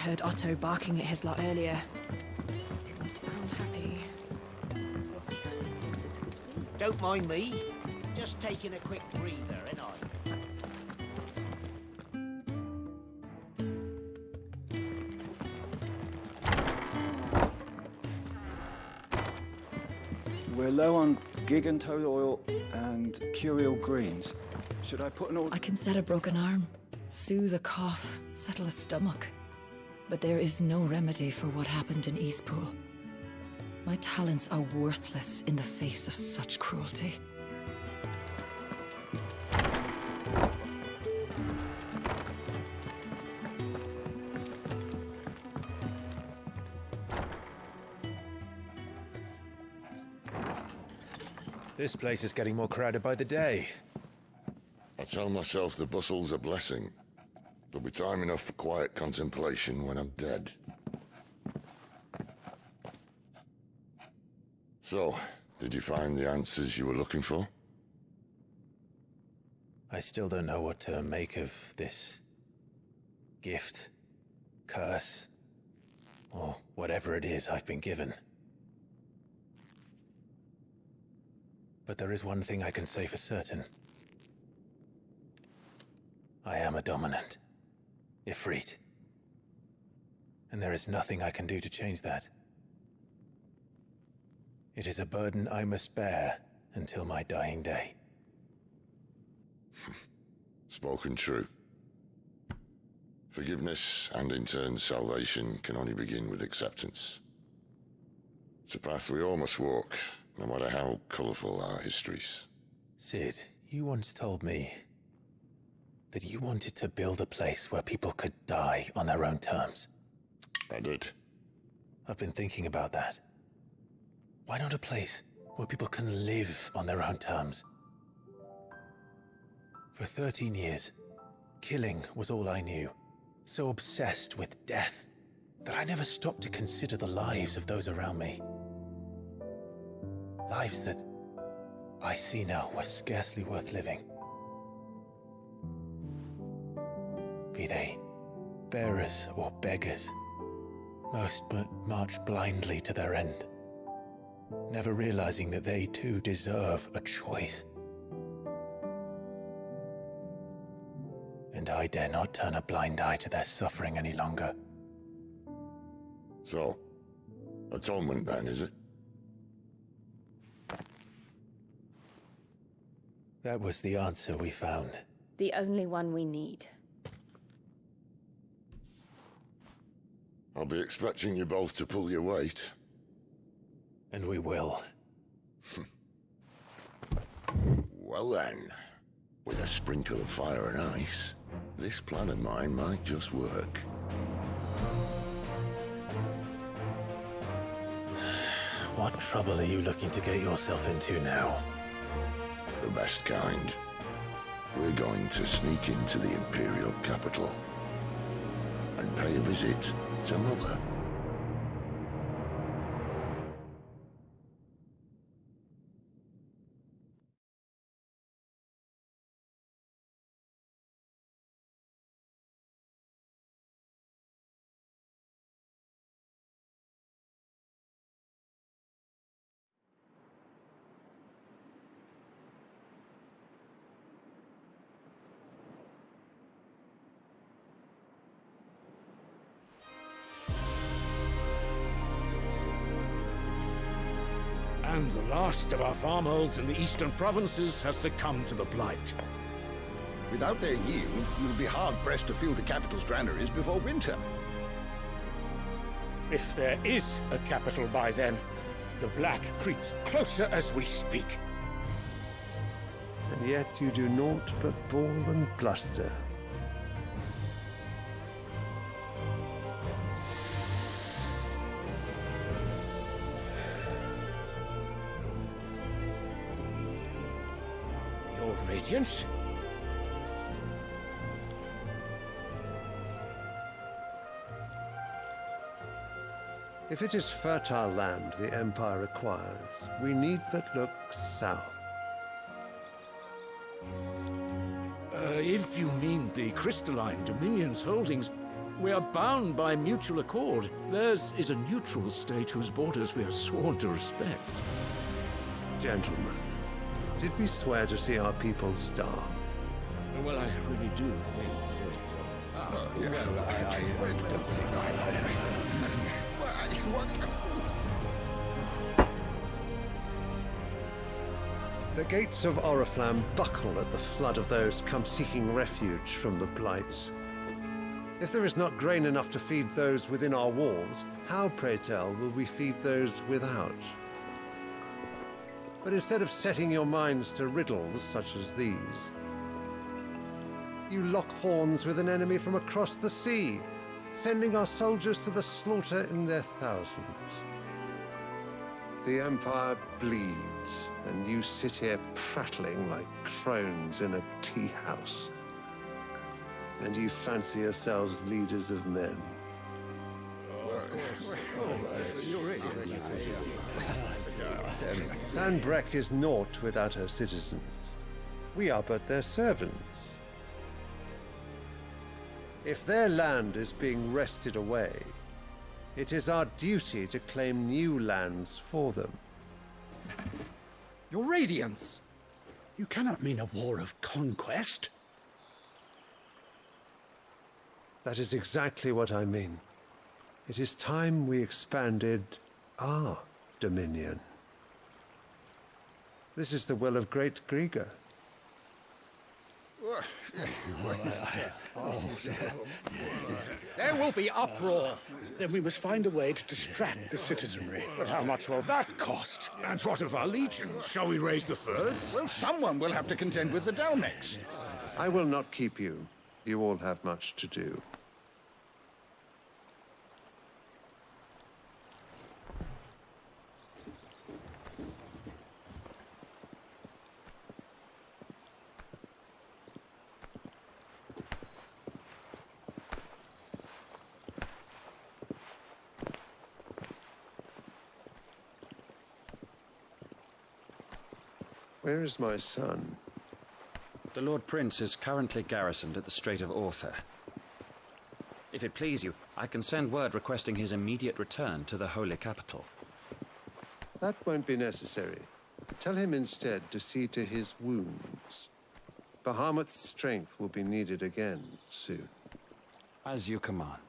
heard Otto barking at his lot earlier. Didn't sound happy. Don't mind me. Just taking a quick breather, ain't I? We're low on gig and toad oil and curial greens. Should I put an order? I can set a broken arm, soothe a cough, settle a stomach. But there is no remedy for what happened in Eastpool. My talents are worthless in the face of such cruelty. This place is getting more crowded by the day. I tell myself the bustle's a blessing. There'll be time enough for quiet contemplation when I'm dead. So, did you find the answers you were looking for? I still don't know what to make of this gift, curse, or whatever it is I've been given. But there is one thing I can say for certain. I am a dominant, Ifrit. And there is nothing I can do to change that. It is a burden I must bear until my dying day. Spoken true. Forgiveness, and in turn salvation, can only begin with acceptance. It's a path we all must walk, no matter how colourful our histories. Sid, you once told me that you wanted to build a place where people could die on their own terms. I did. I've been thinking about that. Why not a place where people can live on their own terms? For 13 years, killing was all I knew. So obsessed with death that I never stopped to consider the lives of those around me. Lives that I see now were scarcely worth living. Be they bearers or beggars, most march blindly to their end, never realizing that they too deserve a choice. And I dare not turn a blind eye to their suffering any longer. So, atonement then, is it? That was the answer we found. The only one we need. I'll be expecting you both to pull your weight. And we will. Well then, with a sprinkle of fire and ice, this plan of mine might just work. What trouble are you looking to get yourself into now? The best kind. We're going to sneak into the Imperial capital and pay a visit to Mother. And the last of our farmholds in the eastern provinces has succumbed to the blight. Without their yield, you'll be hard-pressed to fill the capital's granaries before winter. If there is a capital by then, the Black creeps closer as we speak. And yet you do naught but bawl and bluster. Your Radiance? If it is fertile land the Empire acquires, we need but look south. If you mean the crystalline Dominion's holdings, We are bound by mutual accord. Theirs is a neutral state whose borders we are sworn to respect. Gentlemen, did we swear to see our people starve? Well, I really do think The gates of Oriflamme buckle at the flood of those come seeking refuge from the Blight. If there is not grain enough to feed those within our walls, how, pray tell, will we feed those without? But instead of setting your minds to riddles such as these, you lock horns with an enemy from across the sea, sending our soldiers to the slaughter in their thousands. The Empire bleeds, and you sit here prattling like crones in a tea house. And you fancy yourselves leaders of men. Sanbreque is naught without her citizens. We are but their servants. If their land is being wrested away, it is our duty to claim new lands for them. Your Radiance! You cannot mean a war of conquest. That is exactly what I mean. It is time we expanded our dominion. This is the will of great Grieger. There will be uproar. Then we must find a way to distract the citizenry. But how much will that cost? And what of our legions? Shall we raise the furs? Well, someone will have to contend with the Dalnex. I will not keep you. You all have much to do. Where is my son? The Lord Prince is currently garrisoned at the Strait of Arthur. If it please you, I can send word requesting his immediate return to the Holy Capital. That won't be necessary. Tell him instead to see to his wounds. Bahamut's strength will be needed again soon. As you command.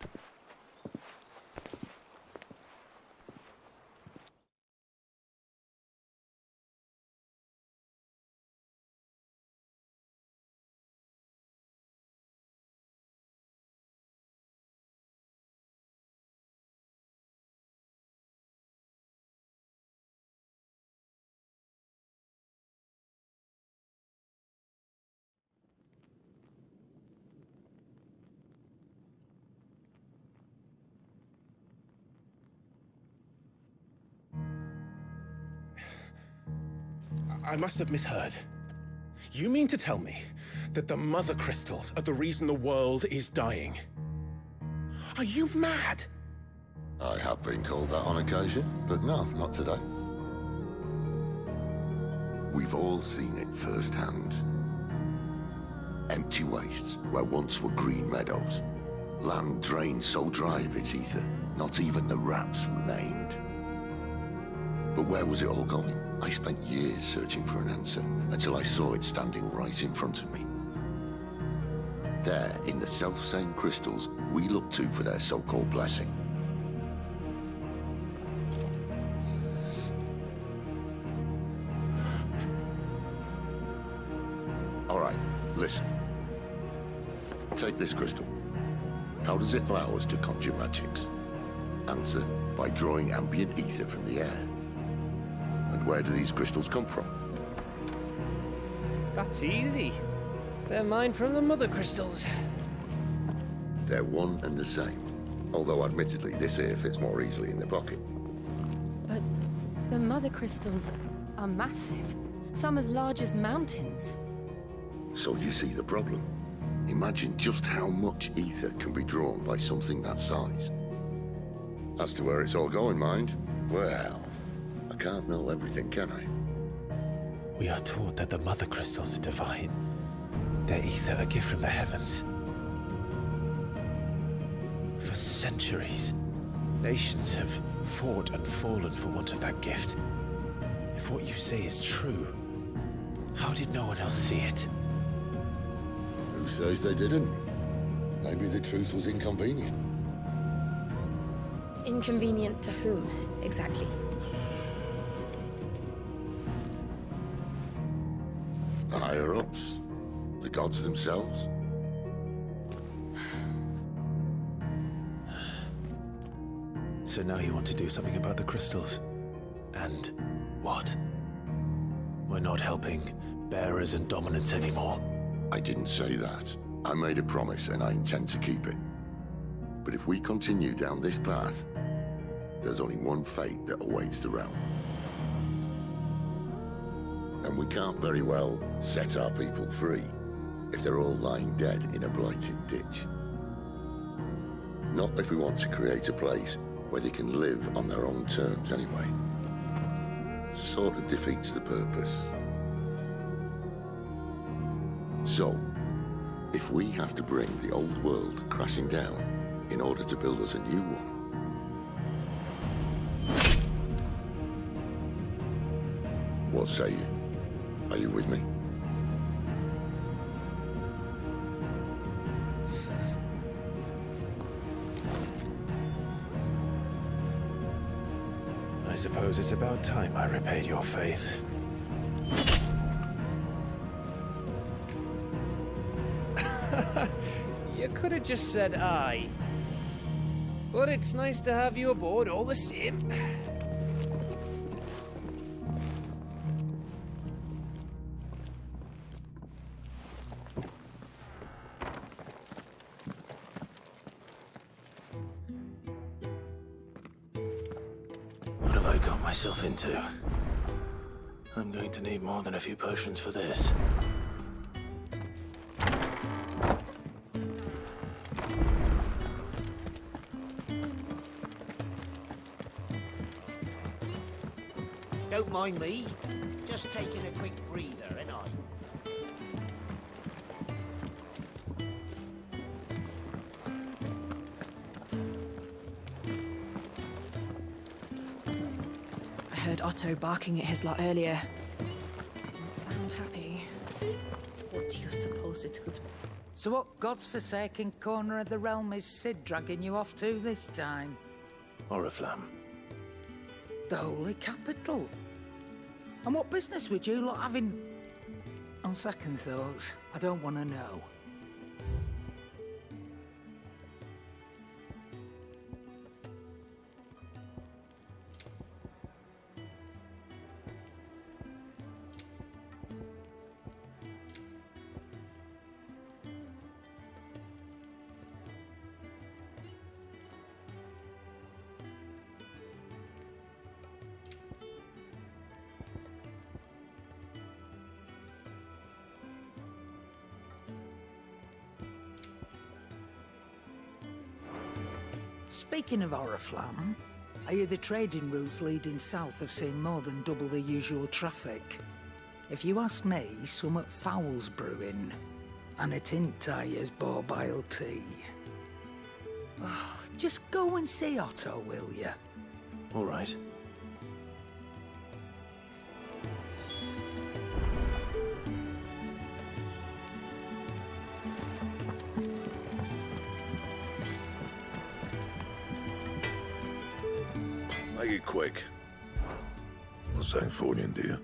I must have misheard. You mean to tell me that the Mother Crystals are the reason the world is dying? Are you mad? I have been called that on occasion, but no, not today. We've all seen it firsthand. Empty wastes where once were green meadows. Land drained so dry of its ether, not even the rats remained. But where was it all going? I spent years searching for an answer, until I saw it standing right in front of me. There, in the self-same crystals, we look to for their so-called blessing. All right, listen. Take this crystal. How does it allow us to conjure magics? Answer, by drawing ambient ether from the air. And where do these crystals come from? That's easy. They're mine from the Mother Crystals. They're one and the same. Although admittedly, this here fits more easily in the pocket. But the Mother Crystals are massive. Some as large as mountains. So you see the problem. Imagine just how much ether can be drawn by something that size. As to where it's all going, mind? Well, I can't know everything, can I? We are taught that the Mother Crystals are divine. Their ether a gift from the heavens. For centuries, nations have fought and fallen for want of that gift. If what you say is true, how did no one else see it? Who says they didn't? Maybe the truth was inconvenient. Inconvenient to whom, exactly? The higher-ups? The gods themselves? So now you want to do something about the crystals? And what? We're not helping bearers and dominants anymore. I didn't say that. I made a promise and I intend to keep it. But if we continue down this path, there's only one fate that awaits the realm. And we can't very well set our people free if they're all lying dead in a blighted ditch. Not if we want to create a place where they can live on their own terms anyway. Sort of defeats the purpose. So, if we have to bring the old world crashing down in order to build us a new one, what say you? Are you with me? I suppose it's about time I repaid your faith. You could have just said aye. But it's nice to have you aboard all the same. What have I got myself into? I'm going to need more than a few potions for this. Don't mind me. Just taking a quick breather, ain't I? I heard Otto barking at his lot earlier. Didn't sound happy. What do you suppose it could be? So what God's forsaken corner of the realm is Sid dragging you off to this time? Oriflamme. The Holy Capital. And what business would you lot having? On second thoughts, I don't want to know. Speaking of Oriflamme, I hear the trading routes leading south have seen more than double the usual traffic. If you ask me, summat foul's brewing, and it ain't Tyre's borbile tea. Oh, just go and see Otto, will you? All right. Make it quick. Not saying Fornian, do you?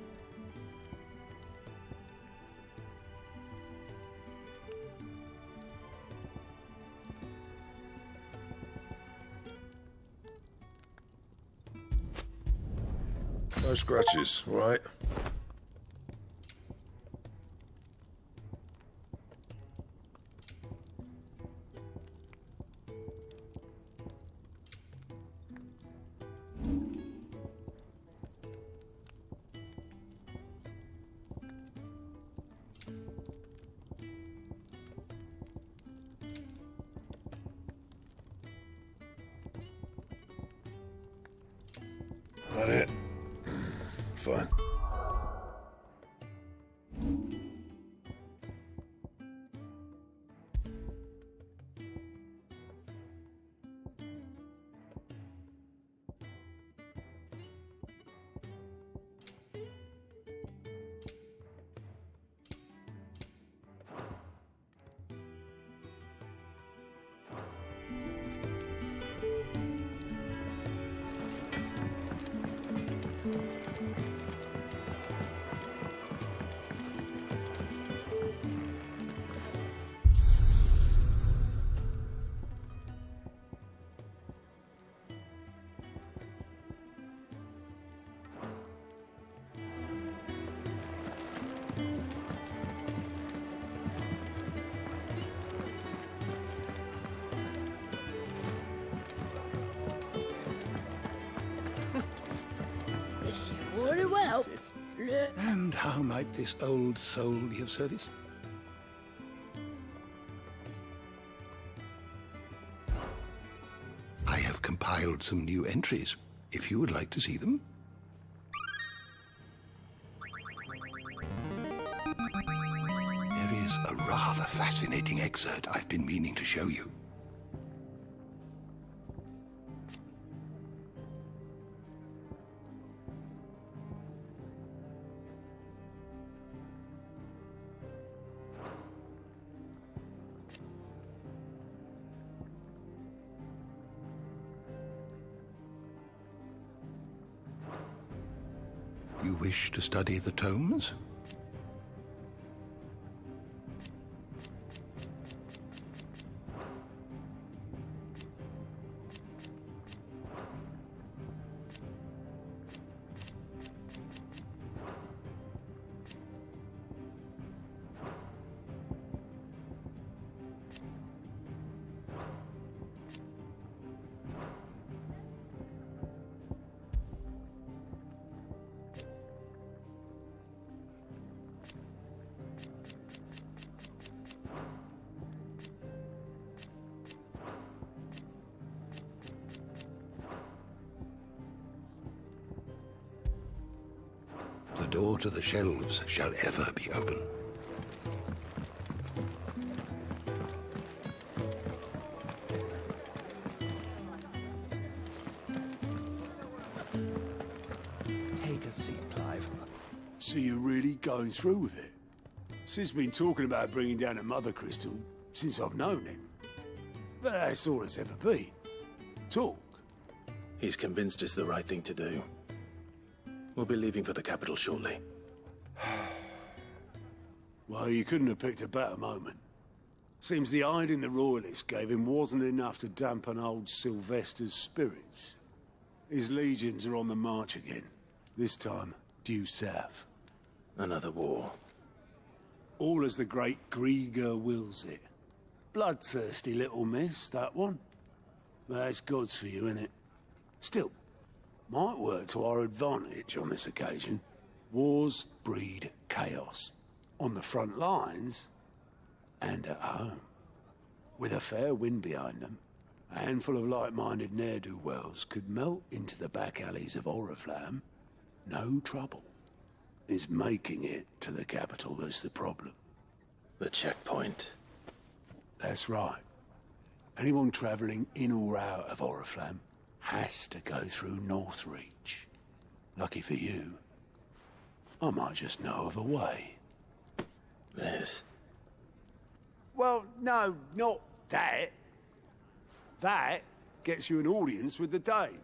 No scratches, all right? That it? Fine. And how might this old soul be of service? I have compiled some new entries, if you would like to see them. There is a rather fascinating excerpt I've been meaning to show you. You wish to study the tomes? The door to the shelves shall ever be open. Take a seat, Clive. So you're really going through with it? Sid's been talking about bringing down a mother crystal since I've known him. But that's all it's ever been. Talk. He's convinced it's the right thing to do. We'll be leaving for the capital shortly. Well, you couldn't have picked a better moment. Seems the hiding the Royalists gave him wasn't enough to dampen old Sylvester's spirits. His legions are on the march again, this time due south. Another war. All as the great Grieger wills it. Bloodthirsty little miss, that one. But that's God's for you, innit? Still, might work to our advantage on this occasion. Wars breed chaos. On the front lines, and at home. With a fair wind behind them, a handful of like-minded ne'er-do-wells could melt into the back alleys of Oriflamme. No trouble. It's making it to the capital that's the problem. The checkpoint. That's right. Anyone travelling in or out of Oriflamme has to go through Northreach. Lucky for you, I might just know of a way. This? Well, no, not that. That gets you an audience with the Dame.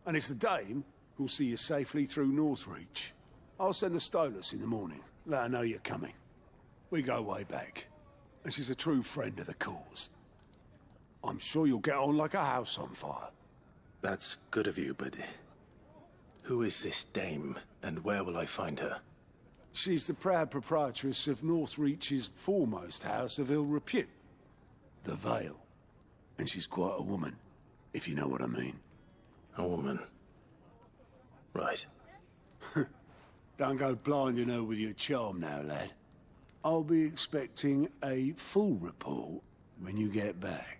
And it's the Dame who'll see you safely through Northreach. I'll send the Stolas in the morning, let her know you're coming. We go way back, and she's a true friend of the cause. I'm sure you'll get on like a house on fire. That's good of you, but who is this dame, and where will I find her? She's the proud proprietress of Northreach's foremost house of ill repute, the Vale. And she's quite a woman, if you know what I mean. A woman? Right. Don't go blinding her with your charm now, lad. I'll be expecting a full report when you get back.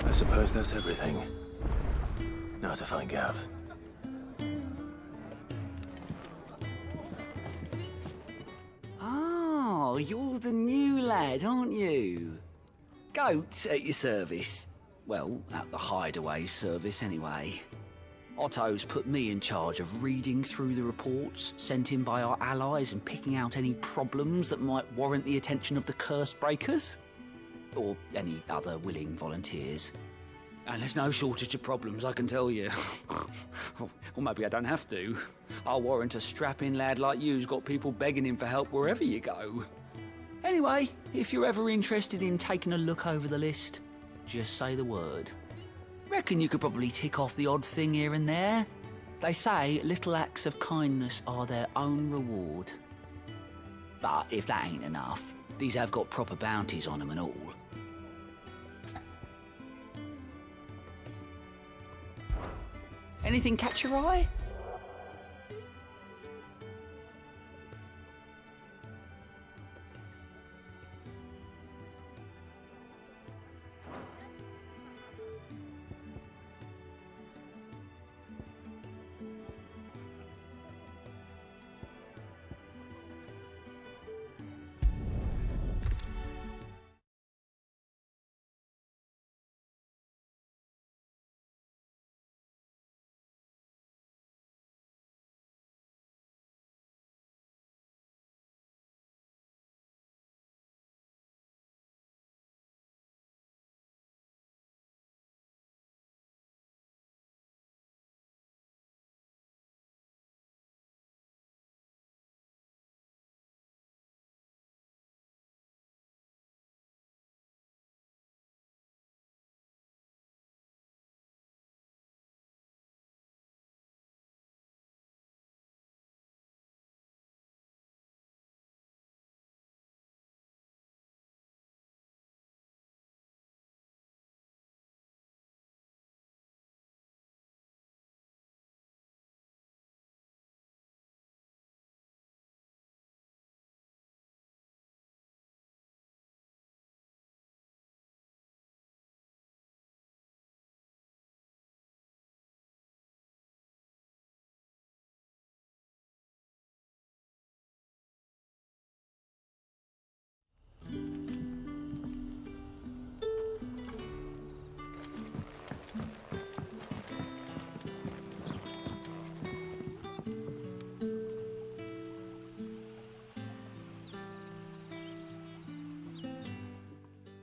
I suppose that's everything. Now to find Gav. Oh, you're the new lad, aren't you? Goat at your service. Well, at the hideaway service anyway. Otto's put me in charge of reading through the reports sent in by our allies and picking out any problems that might warrant the attention of the curse breakers. Or any other willing volunteers. And there's no shortage of problems, I can tell you. Or maybe I don't have to. I'll warrant a strapping lad like you's got people begging him for help wherever you go. Anyway, if you're ever interested in taking a look over the list, just say the word. Reckon you could probably tick off the odd thing here and there. They say little acts of kindness are their own reward. But if that ain't enough, these have got proper bounties on them and all. Anything catch your eye?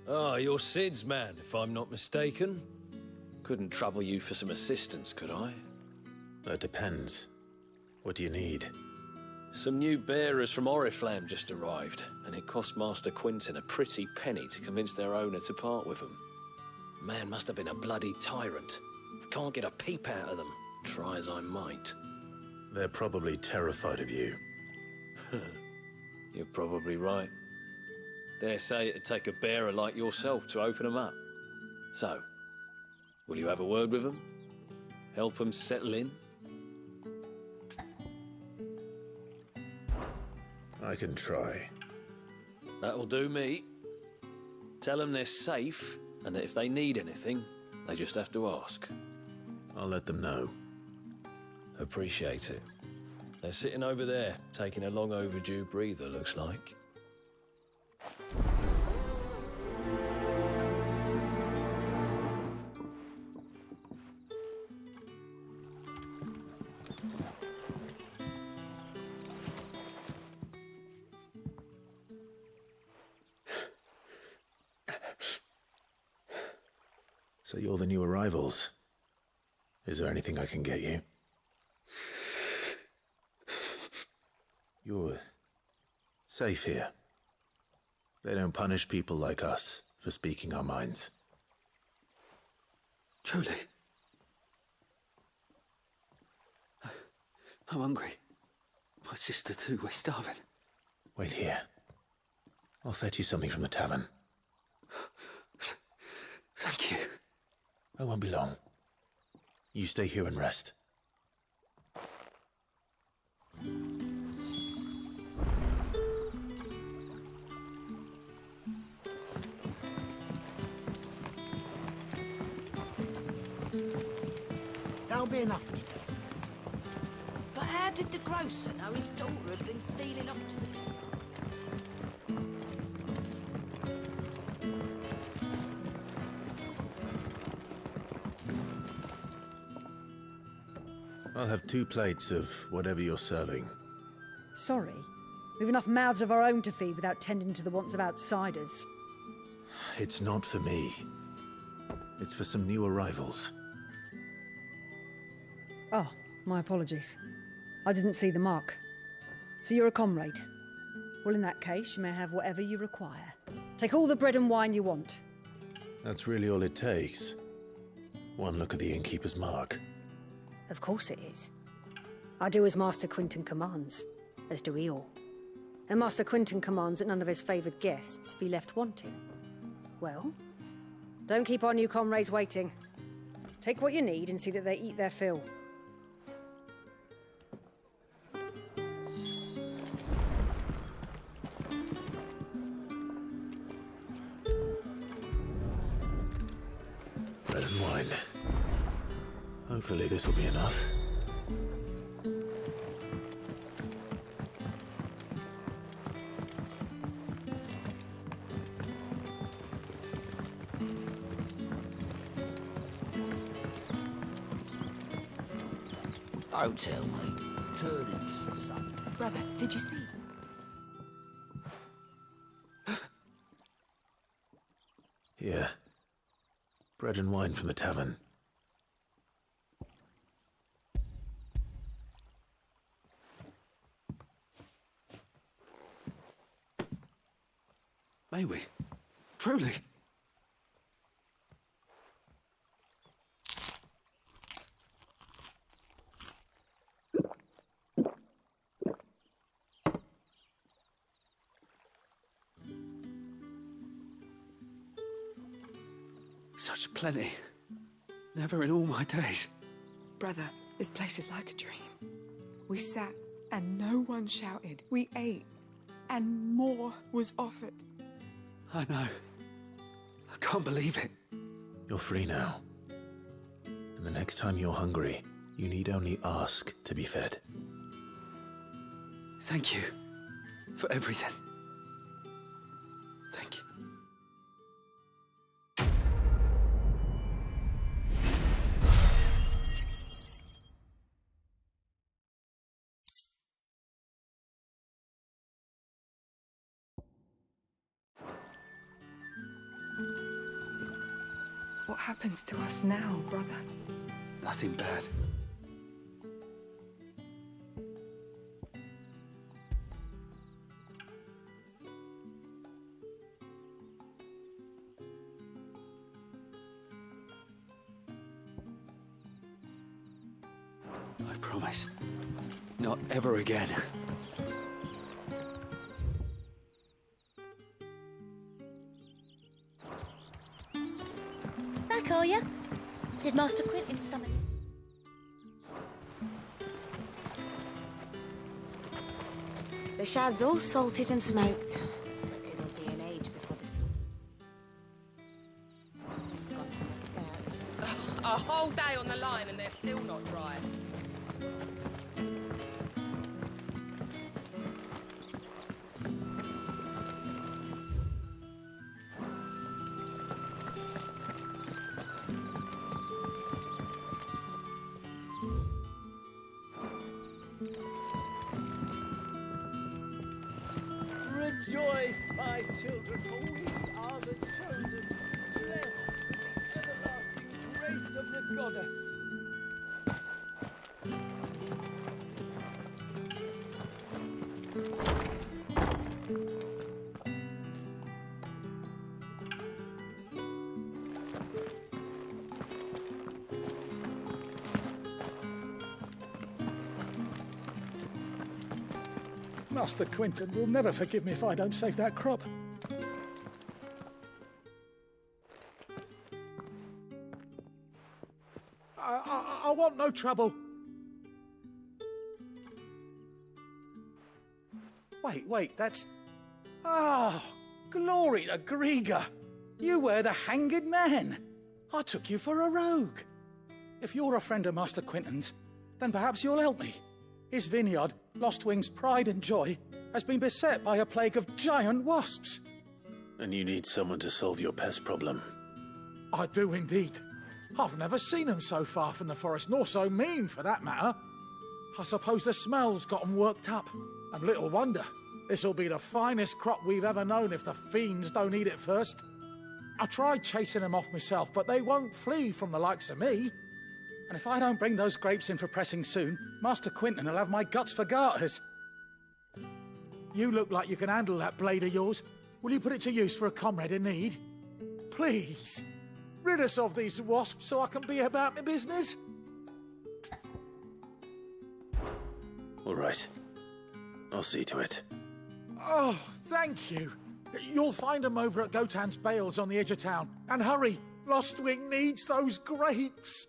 Ah, you're Sid's man, if I'm not mistaken. Couldn't trouble you for some assistance, could I? That depends. What do you need? Some new bearers from Oriflamme just arrived, and it cost Master Quinton a pretty penny to convince their owner to part with them. Man must have been a bloody tyrant. Can't get a peep out of them, try as I might. They're probably terrified of you. You're probably right. Dare say it'd take a bearer like yourself to open them up. So, will you have a word with them? Help them settle in? I can try. That'll do me. Tell them they're safe, and that if they need anything, they just have to ask. I'll let them know. Appreciate it. They're sitting over there, taking a long overdue breather, looks like. So you're the new arrivals. Is there anything I can get you? You're safe here. They don't punish people like us for speaking our minds. Truly. I'm hungry. My sister too, we're starving. Wait here. I'll fetch you something from the tavern. Thank you. I won't be long. You stay here and rest. That'll be enough today. But how did the grocer know his daughter had been stealing up to them? I'll have 2 plates of whatever you're serving. Sorry. We've enough mouths of our own to feed without tending to the wants of outsiders. It's not for me. It's for some new arrivals. Oh, my apologies. I didn't see the mark. So you're a comrade. Well, in that case, you may have whatever you require. Take all the bread and wine you want. That's really all it takes. One look at the innkeeper's mark. Of course it is. I do as Master Quinton commands, as do we all. And Master Quinton commands that none of his favoured guests be left wanting. Well, don't keep our new comrades waiting. Take what you need and see that they eat their fill. Bread and wine. Hopefully this will be enough. Don't tell me. Turnips for supper. Brother, did you see? Yeah. Bread and wine from the tavern. May we? Truly? Such plenty. Never in all my days. Brother, this place is like a dream. We sat and no one shouted. We ate and more was offered. I know. I can't believe it. You're free now. And the next time you're hungry, you need only ask to be fed. Thank you for everything. Thank you. What happens to us now, brother? Nothing bad. I promise. Not ever again. Back, are you? Did Master Quinton summon? The shad's all salted and smoked. But it'll be an age before it's gone from the skirts. A whole day on the line and they're still not dry. Rejoice, my children, for we are the chosen, blessed with the everlasting grace of the goddess. Master Quinton will never forgive me if I don't save that crop. I want no trouble. Wait, that's... Oh, glory to Grieger. You were the hanged man. I took you for a rogue. If you're a friend of Master Quinton's, then perhaps you'll help me. His vineyard, Lostwing's pride and joy, has been beset by a plague of giant wasps. And you need someone to solve your pest problem. I do indeed. I've never seen them so far from the forest, nor so mean, for that matter. I suppose the smell's got them worked up. And little wonder. This'll be the finest crop we've ever known if the fiends don't eat it first. I tried chasing them off myself, but they won't flee from the likes of me. And if I don't bring those grapes in for pressing soon, Master Quinton will have my guts for garters. You look like you can handle that blade of yours. Will you put it to use for a comrade in need? Please, rid us of these wasps so I can be about my business. All right. I'll see to it. Oh, thank you. You'll find them over at Gotan's Bales on the edge of town. And hurry, Lostwing needs those grapes.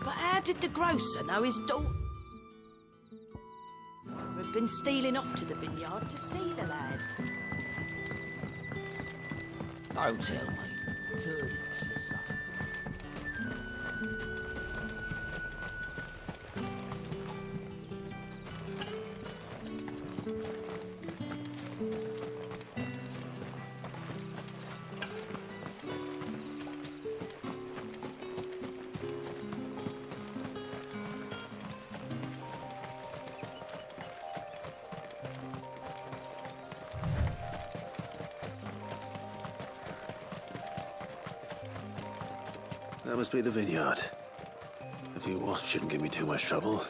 But how did the grocer know his daughter had been stealing up to the vineyard to see the lad? Don't tell me. Turnips for sale. That must be the vineyard. A few wasps shouldn't give me too much trouble.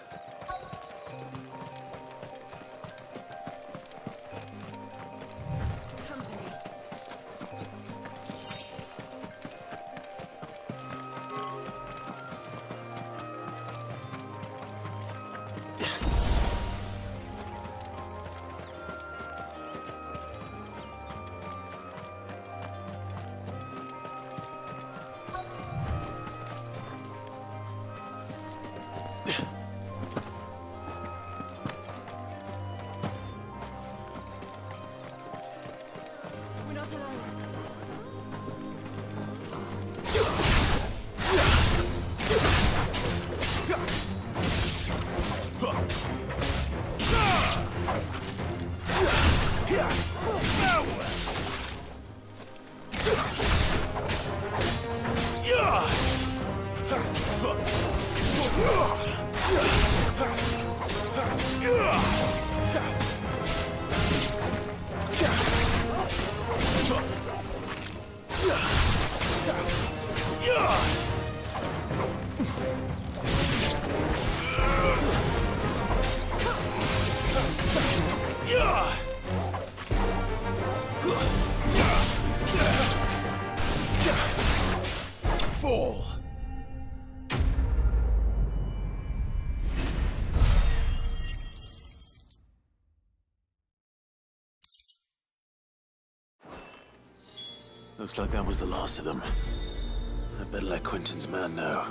We're not alone. Fall! Looks like that was the last of them. I'd better let Quinton's man know.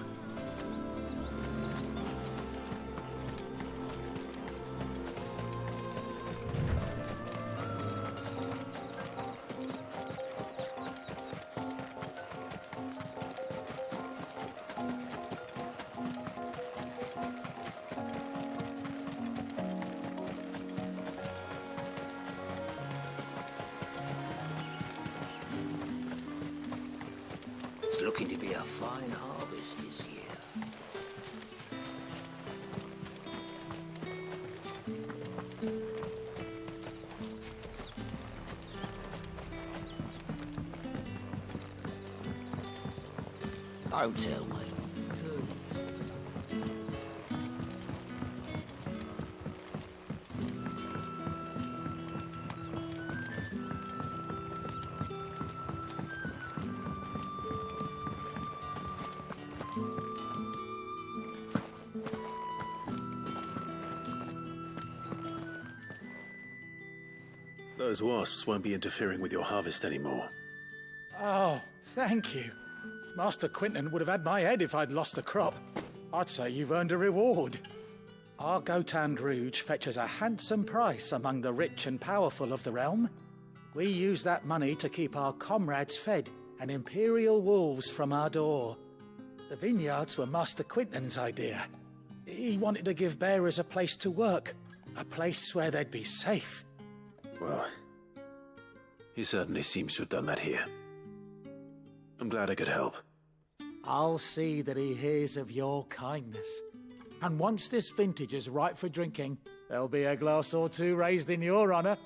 It's looking to be a fine harvest this year. Don't tell me. Those wasps won't be interfering with your harvest anymore. Oh, thank you. Master Quinton would have had my head if I'd lost the crop. I'd say you've earned a reward. Our Gotand Rouge fetches a handsome price among the rich and powerful of the realm. We use that money to keep our comrades fed and imperial wolves from our door. The vineyards were Master Quinton's idea. He wanted to give bearers a place to work, a place where they'd be safe. Well, he certainly seems to have done that here. I'm glad I could help. I'll see that he hears of your kindness. And once this vintage is ripe for drinking, there'll be a glass or two raised in your honour.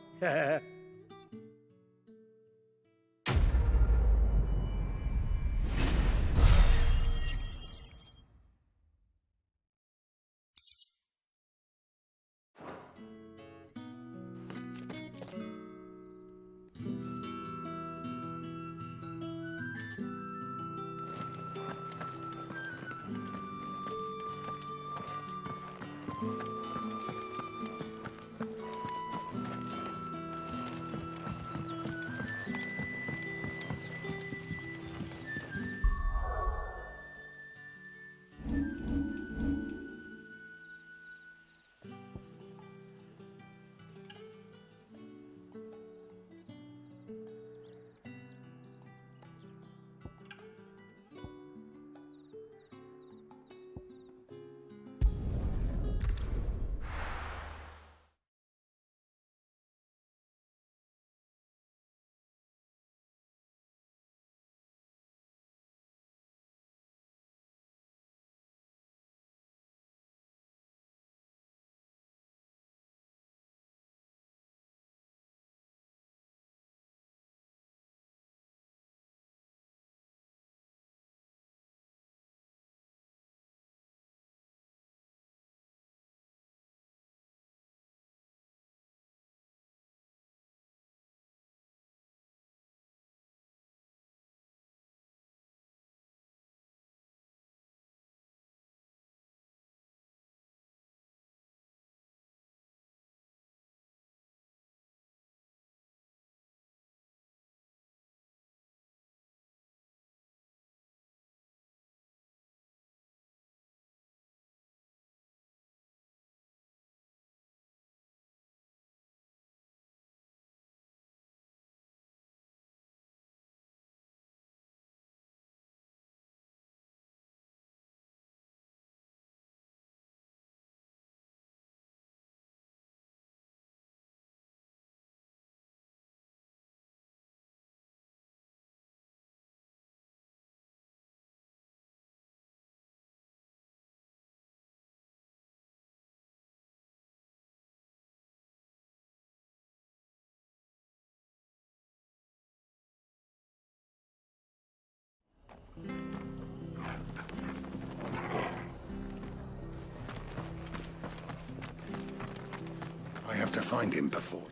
I have to find him before.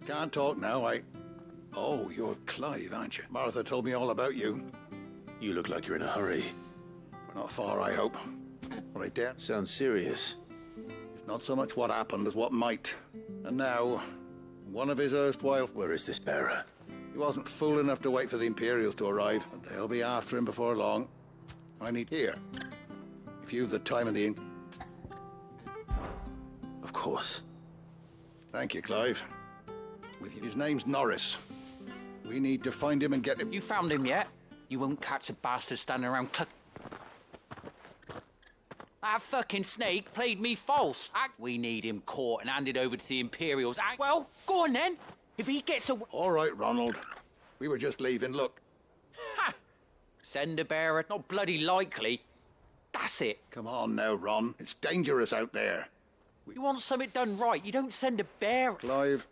Can't talk now, Oh, you're Clive, aren't you? Martha told me all about you. You look like you're in a hurry. We're not far, I hope. But I dare... Sounds serious. It's not so much what happened as what might. And now, one of his erstwhile... Where is this bearer? He wasn't fool enough to wait for the Imperials to arrive, but they'll be after him before long. I need here. If you've the time and the ink... Of course. Thank you, Clive. With you. His name's Norris. We need to find him and get him... You found him yet? You won't catch a bastard standing around That fucking snake played me false. We need him caught and handed over to the Imperials. Well, go on then. If he gets away... All right, Ronald. We were just leaving. Look. Ha! Send a bearer. Not bloody likely. That's it. Come on now, Ron. It's dangerous out there. You want something done right, you don't send a bear. Clive,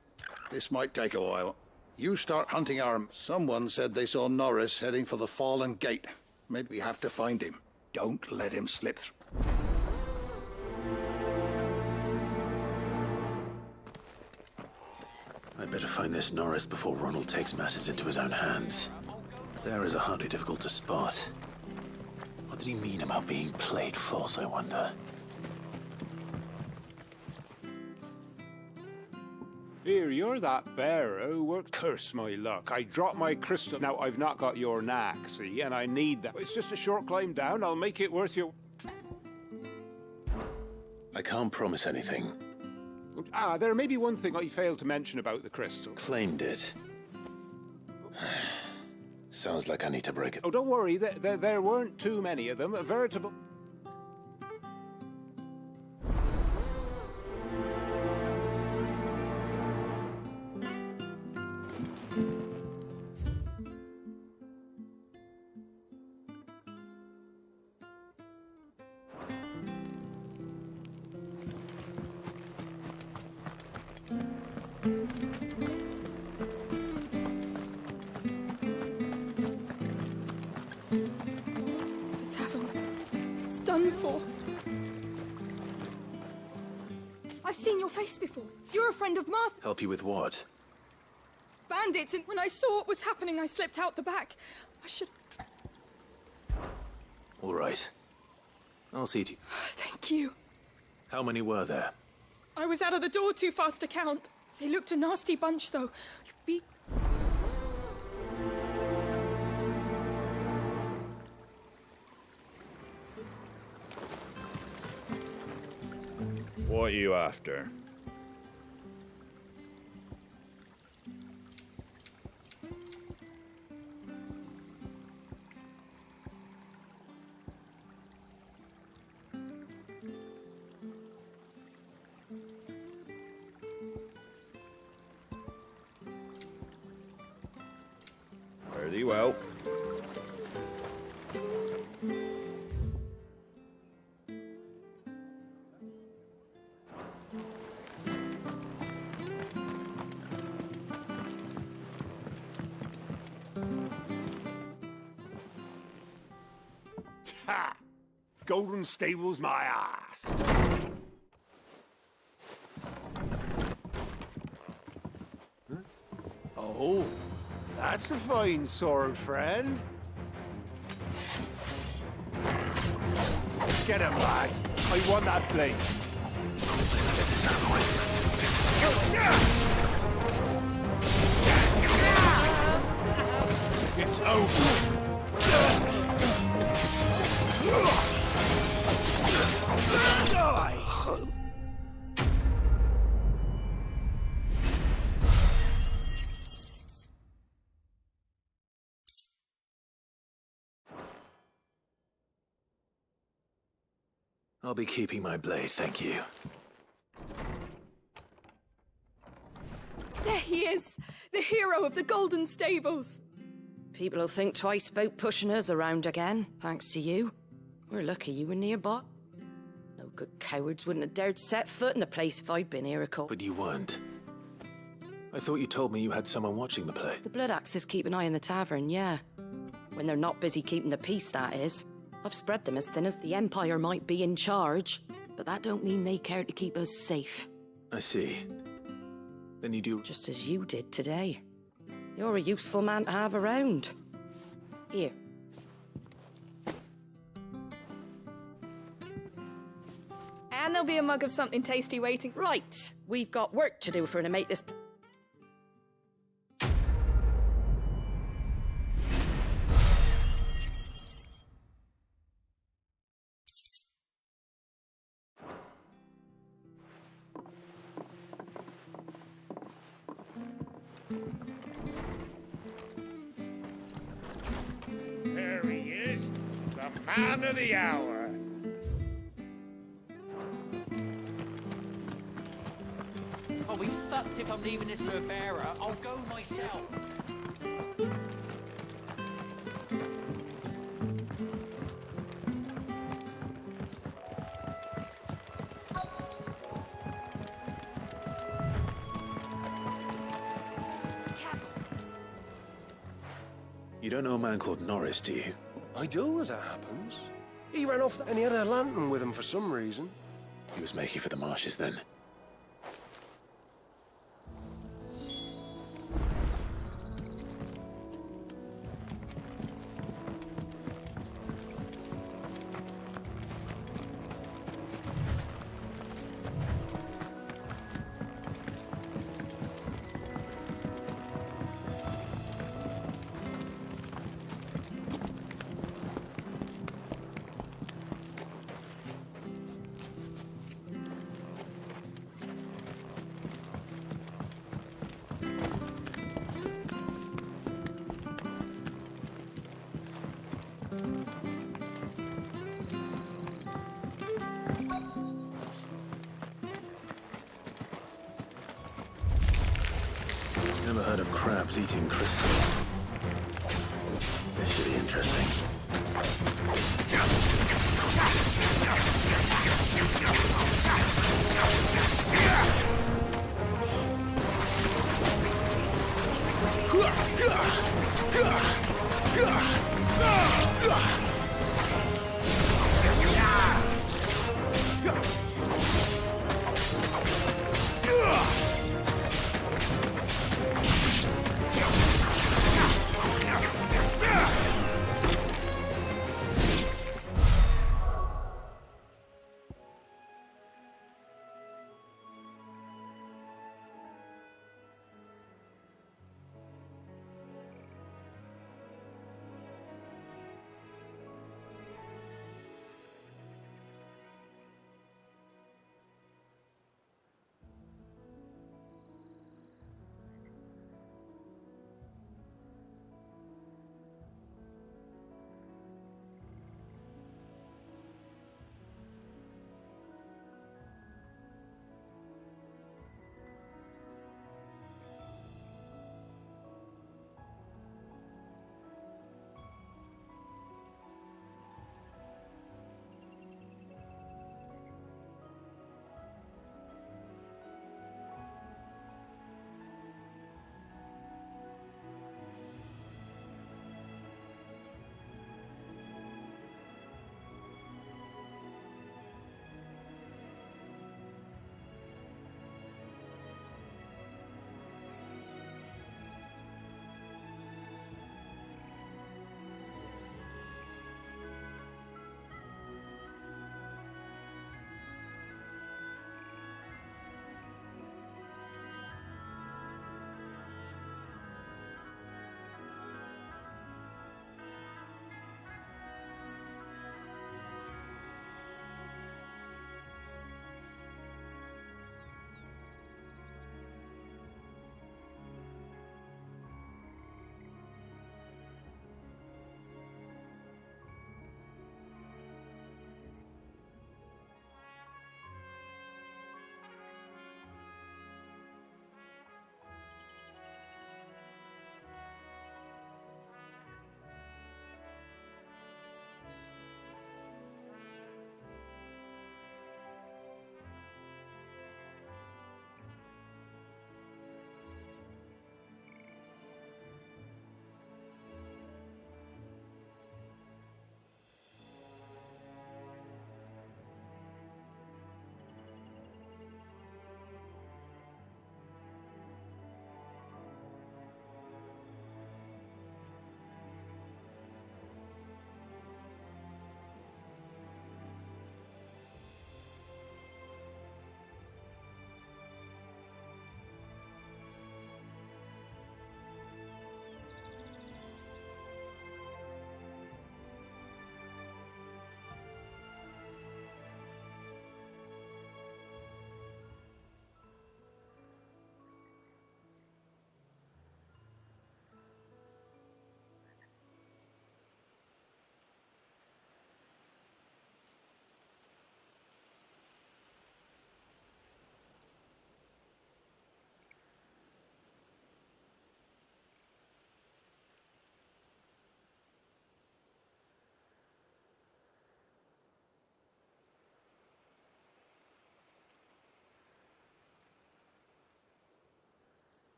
this might take a while. You start hunting our... Someone said they saw Norris heading for the Fallen Gate. Maybe we have to find him. Don't let him slip through. I'd better find this Norris before Ronald takes matters into his own hands. Bearers are hardly difficult to spot. What did he mean about being played false, I wonder? Here, you're that bearer who worked. Curse my luck. I dropped my crystal. Now, I've not got your knack, see, and I need that. It's just a short climb down. I'll make it worth you. I can't promise anything. There may be one thing I failed to mention about the crystal. Claimed it. Sounds like I need to break it. Oh, don't worry. There weren't too many of them. A veritable... The tavern. It's done for. I've seen your face before. You're a friend of Martha. Help you with what? Bandits, and when I saw what was happening, I slipped out the back. I should... All right. I'll see to you. Thank you. How many were there? I was out of the door too fast to count. They looked a nasty bunch, though. Be... What are you after? Very well. Ha! Golden Stable's my ass. Huh? Oh, that's a fine sword, friend. Get him, lads. I want that blade. Let's get this out of the way. It's over. I'll be keeping my blade, thank you. There he is! The hero of the Golden Stables! People will think twice about pushing us around again, thanks to you. We're lucky you were nearby. No good cowards wouldn't have dared set foot in the place if I'd been here, But you weren't. I thought you told me you had someone watching the play. The Blood Axes keep an eye on the tavern, yeah. When they're not busy keeping the peace, that is. I've spread them as thin as the Empire might be in charge, but that don't mean they care to keep us safe. I see. Then you do... Just as you did today. You're a useful man to have around. Here. And there'll be a mug of something tasty waiting. Right. We've got work to do for to make this... There he is, the man of the hour. I'll be fucked if I'm leaving this to a bearer. I'll go myself. You don't know a man called Norris, do you? I do, as it happens. He ran off and he had a lantern with him for some reason. He was making for the marshes then. heard of crabs eating crystals. This should be interesting.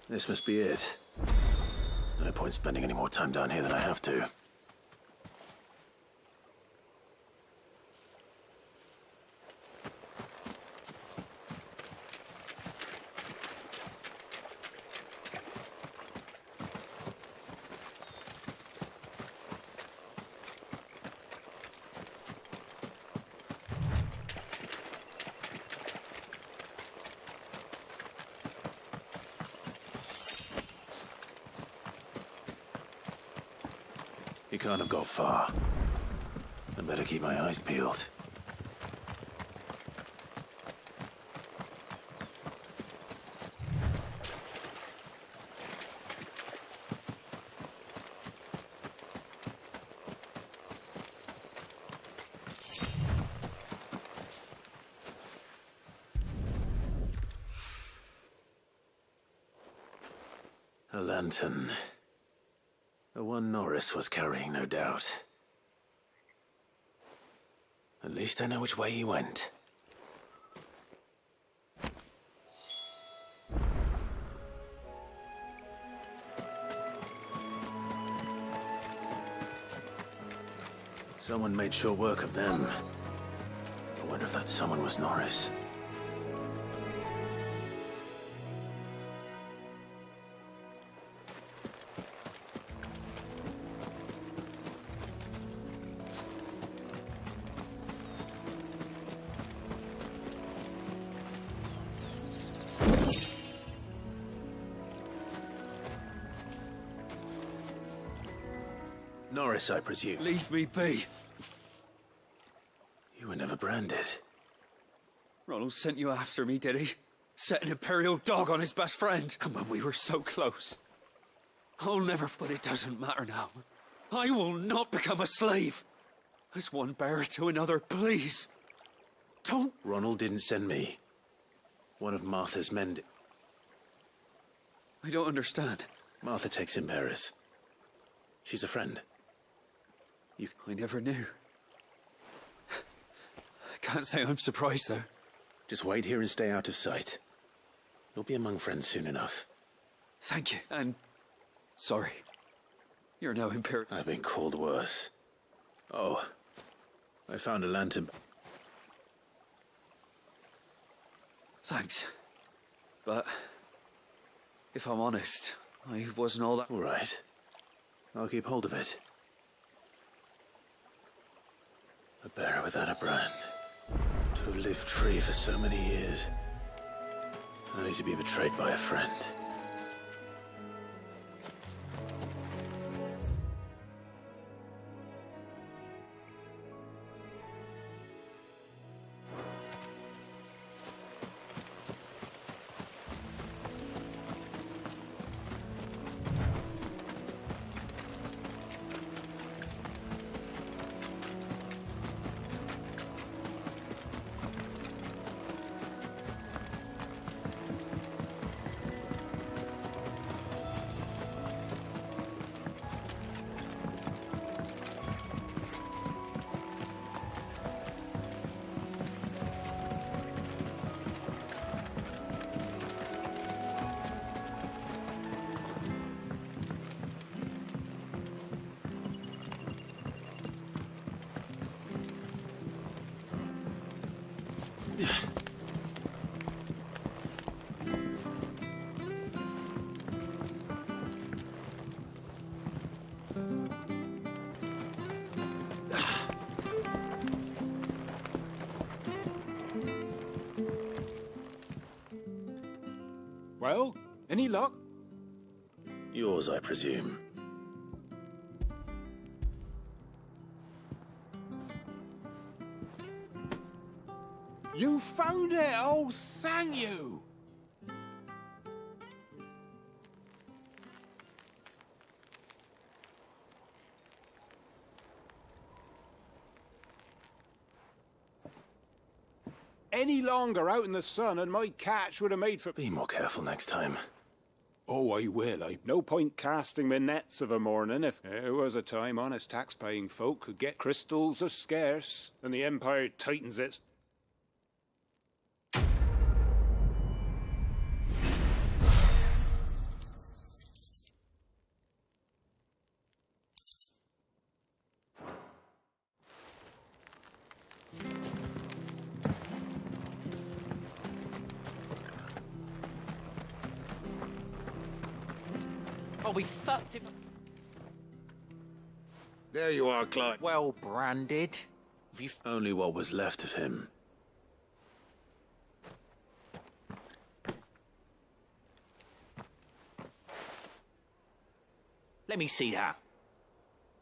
This must be it. No point spending any more time down here than I have to. He can't have got far. I better keep my eyes peeled. A lantern. The one Norris was carrying, no doubt. At least I know which way he went. Someone made short work of them. I wonder if that someone was Norris. Norris, I presume. Leave me be. You were never branded. Ronald sent you after me, did he? Set an Imperial dog on his best friend. And when we were so close. I'll never, but it doesn't matter now. I will not become a slave. As one bearer to another, please. Don't. Ronald didn't send me. One of Martha's men did. I don't understand. Martha takes in bearers. She's a friend. I never knew. I can't say I'm surprised, though. Just wait here and stay out of sight. You'll be among friends soon enough. Thank you, and sorry. You're no Imperial. I've been called worse. Oh, I found a lantern. Thanks. But if I'm honest, I wasn't all that... All right. I'll keep hold of it. A bearer without a brand. To have lived free for so many years. Only to be betrayed by a friend. Well, any luck? Yours, I presume. You found it! Oh, thank you! Any longer out in the sun and my catch would have made for... Be more careful next time. Oh, I will. No point casting my nets of a morning if there was a time honest tax-paying folk could get crystals as scarce, and the Empire tightens its... I'll be fucked if... There you are, Clive. Well branded. Only what was left of him. Let me see that.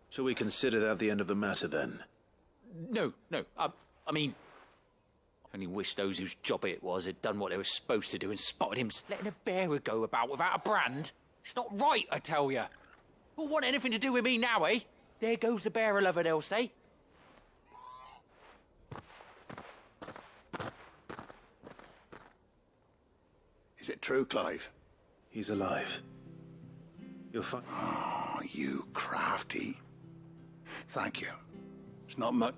Shall we consider that the end of the matter, then? No. I mean... Only wish those whose job it was had done what they were supposed to do and spotted him letting a bearer go about without a brand. It's not right, I tell you. Who'll want anything to do with me now, eh? There goes the bearer lover, they'll say. Is it true, Clive? He's alive. You'll find... Oh, you crafty. Thank you. It's not much...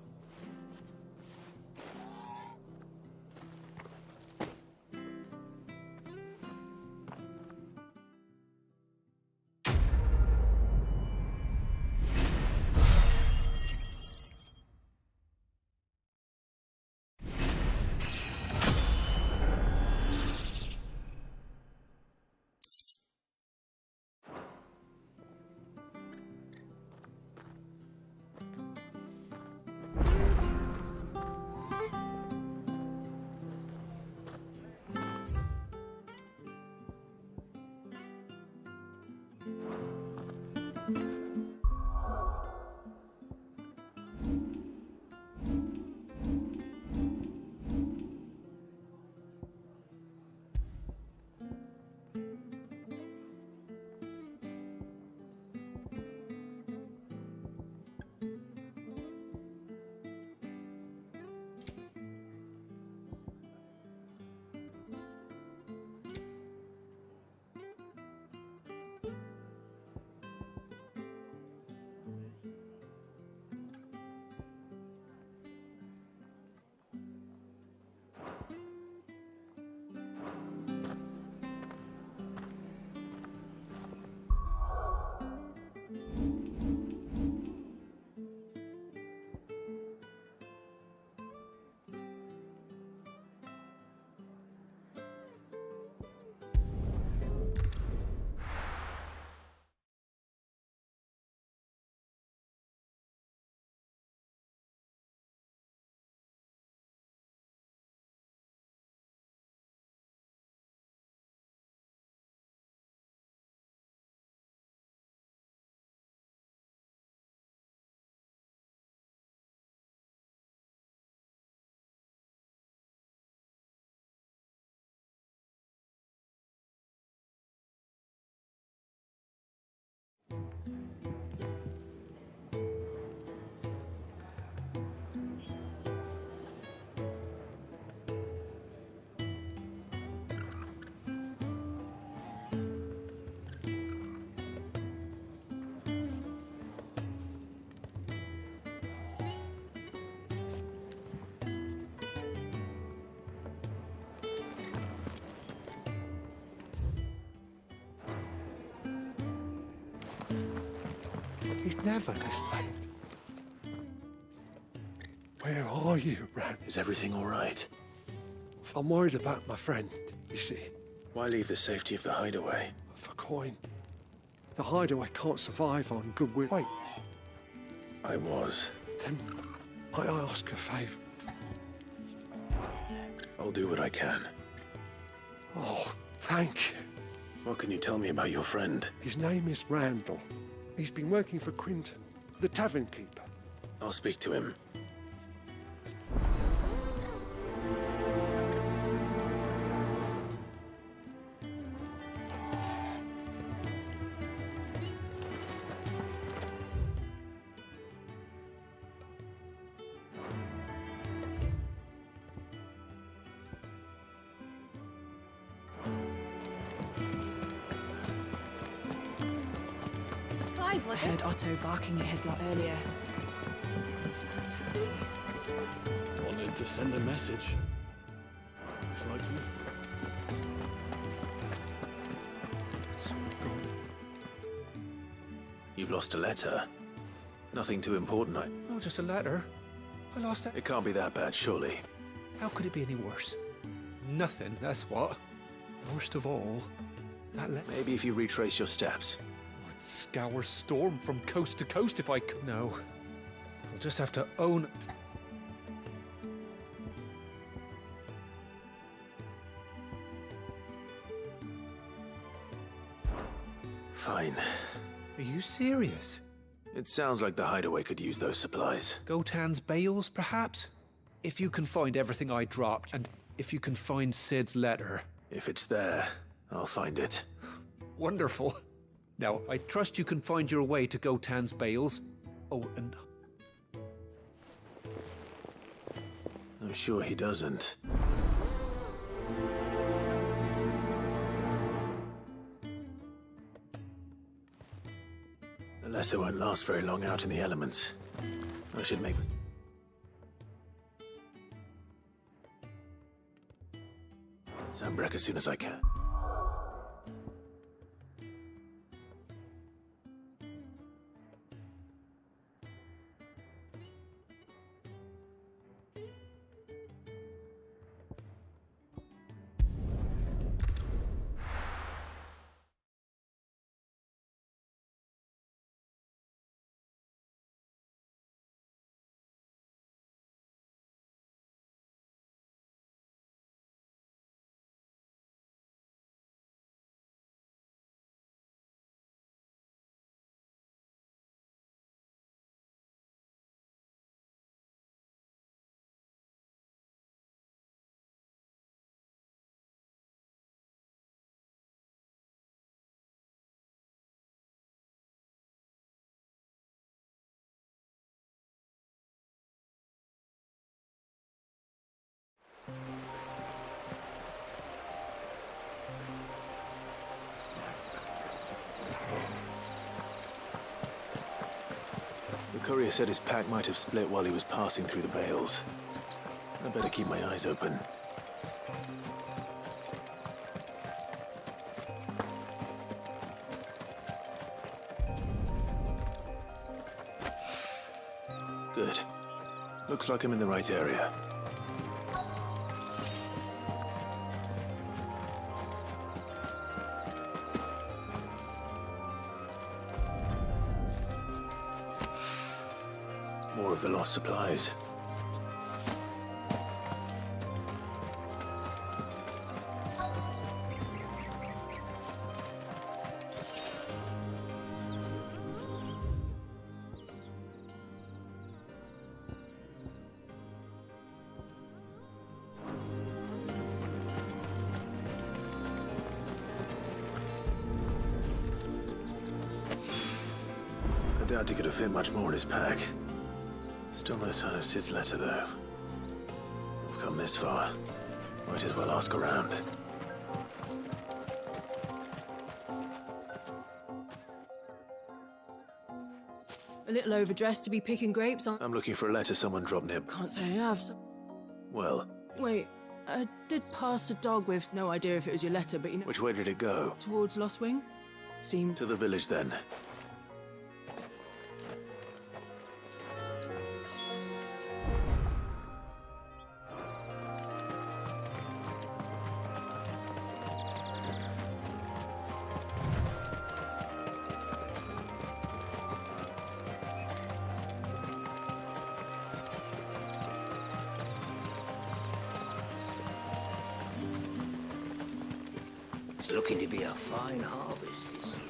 He's never this late. Where are you, Ran? Is everything all right? I'm worried about my friend, you see. Why leave the safety of the hideaway? For coin. The hideaway can't survive on goodwill. Wait. I was. Then might I ask a favour? I'll do what I can. Oh, thank you. What can you tell me about your friend? His name is Randall. He's been working for Quinton, the tavern keeper. I'll speak to him. I heard Otto barking at his lot earlier. Wanted to send a message. Looks like you. You've lost a letter. Nothing too important, Oh, just a letter. I lost it. It can't be that bad, surely. How could it be any worse? Nothing, that's what. Worst of all, that letter. Maybe if you retrace your steps. scour Storm from coast to coast if I could. No. I'll just have to own... Fine. Are you serious? It sounds like the hideaway could use those supplies. Gotan's bales, perhaps? If you can find everything I dropped, and if you can find Sid's letter. If it's there, I'll find it. Wonderful. Now, I trust you can find your way to Gotan's bales. Oh, and... I'm sure he doesn't. The letter won't last very long out in the elements. I should make... Zambrek as soon as I can. The courier said his pack might have split while he was passing through the bales. I better keep my eyes open. Good. Looks like I'm in the right area. More of the lost supplies. I doubt he could have fit much more in his pack. Still no sign of Sid's letter, though. I've come this far. Might as well ask around. A little overdressed to be picking grapes on... I'm looking for a letter someone dropped near... Can't say I have. Well, Wait, I did pass a dog with no idea if it was your letter, but you know... which way did it go? Towards Lost Wing? Seemed... To the village, then. It's looking to be a fine harvest this year.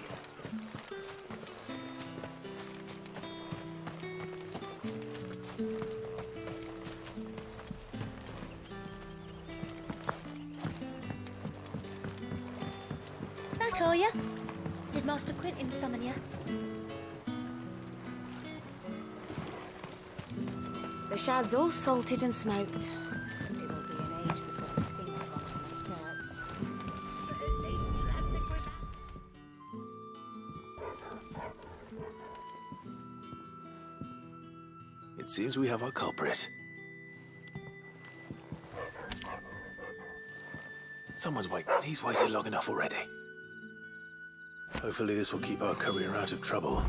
Back, are ya? Did Master Quentin summon ya? The shad's all salted and smoked. It'll be an age before the stink's gone from the skirts. It seems we have our culprit. Someone's waiting. He's waited long enough already. Hopefully this will keep our courier out of trouble.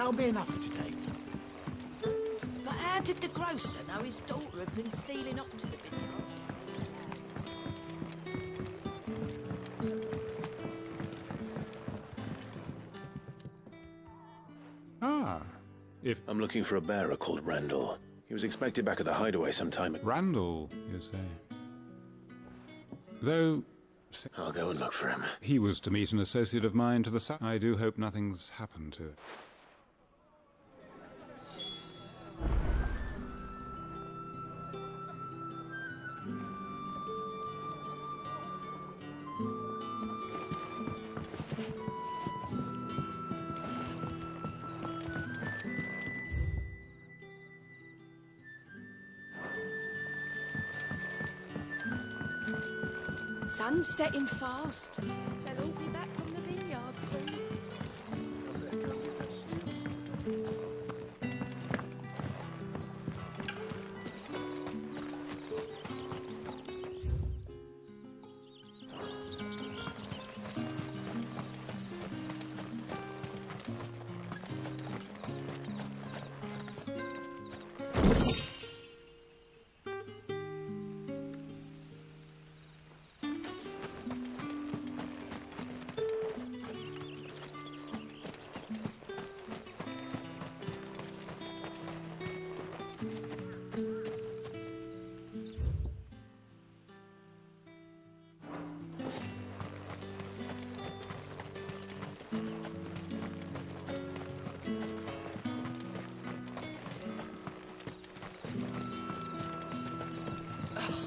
That'll be enough for today. But how did the grocer know his daughter had been stealing up to the vineyard? Ah, if... I'm looking for a bearer called Randall. He was expected back at the hideaway sometime. Randall, you say? Though... I'll go and look for him. He was to meet an associate of mine to the south. I do hope nothing's happened to it. Sun's setting fast. They'll all be back from the vineyard soon.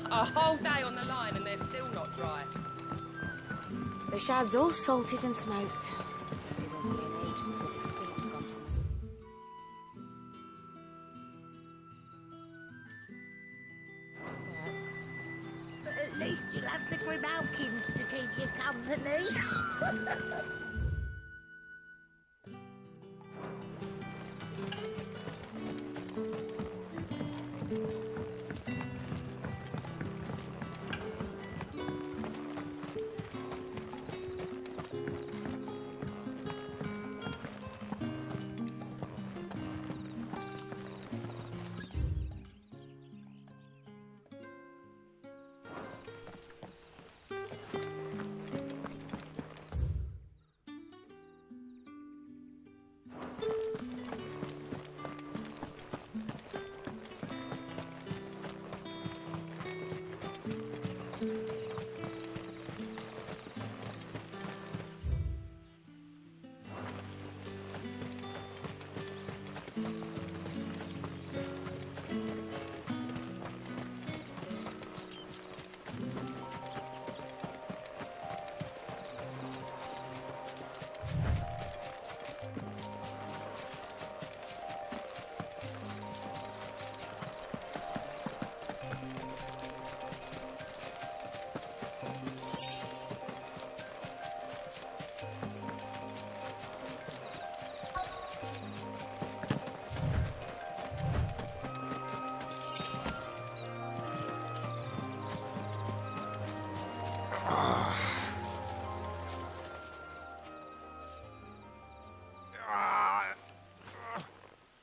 A whole day on the line and they're still not dry. The shad's all salted and smoked. It'll be an age before the stink's gone from us. But at least you'll have the Grimalkins to keep you company.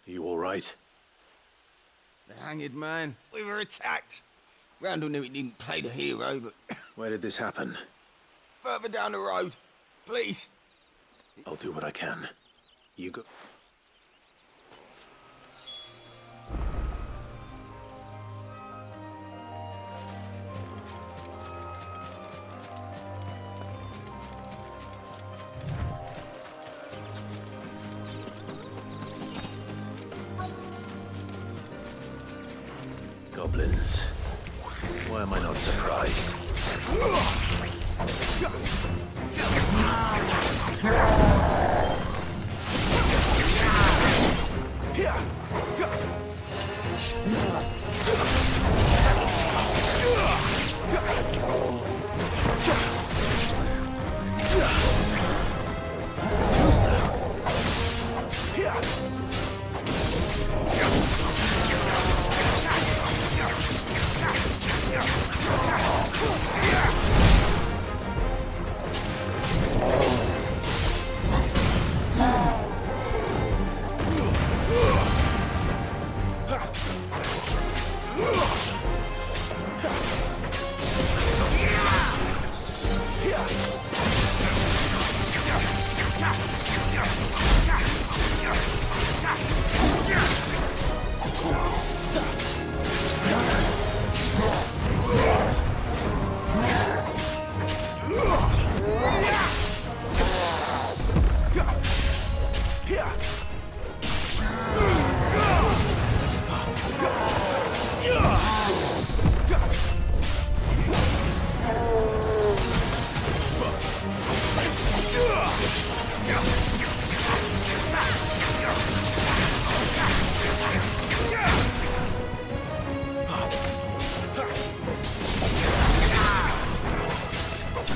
You all right? The hanged man. We were attacked. Randall knew he didn't play the hero, but... Where did this happen? Further down the road. Please. I'll do what I can. You go... Goblins. Why am I not surprised?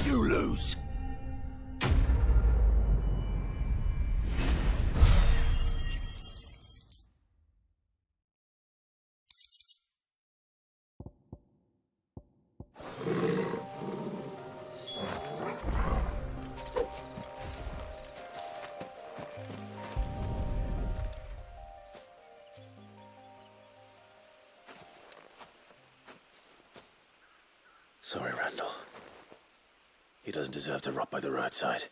You lose. Sorry, Randall. He doesn't deserve to rot by the roadside.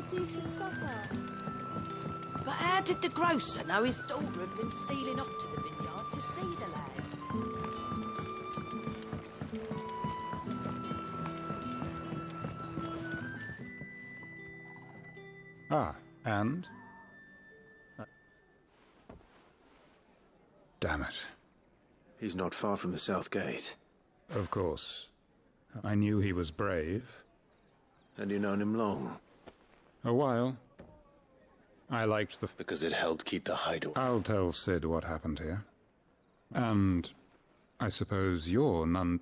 Do for supper? But how did the grocer know his daughter had been stealing off to the vineyard to see the lad? Ah, and? Damn it. He's not far from the south gate. Of course. I knew he was brave. And you known him long? A while. I liked the... Because it helped keep the hideaway. I'll tell Sid what happened here. And I suppose you're none...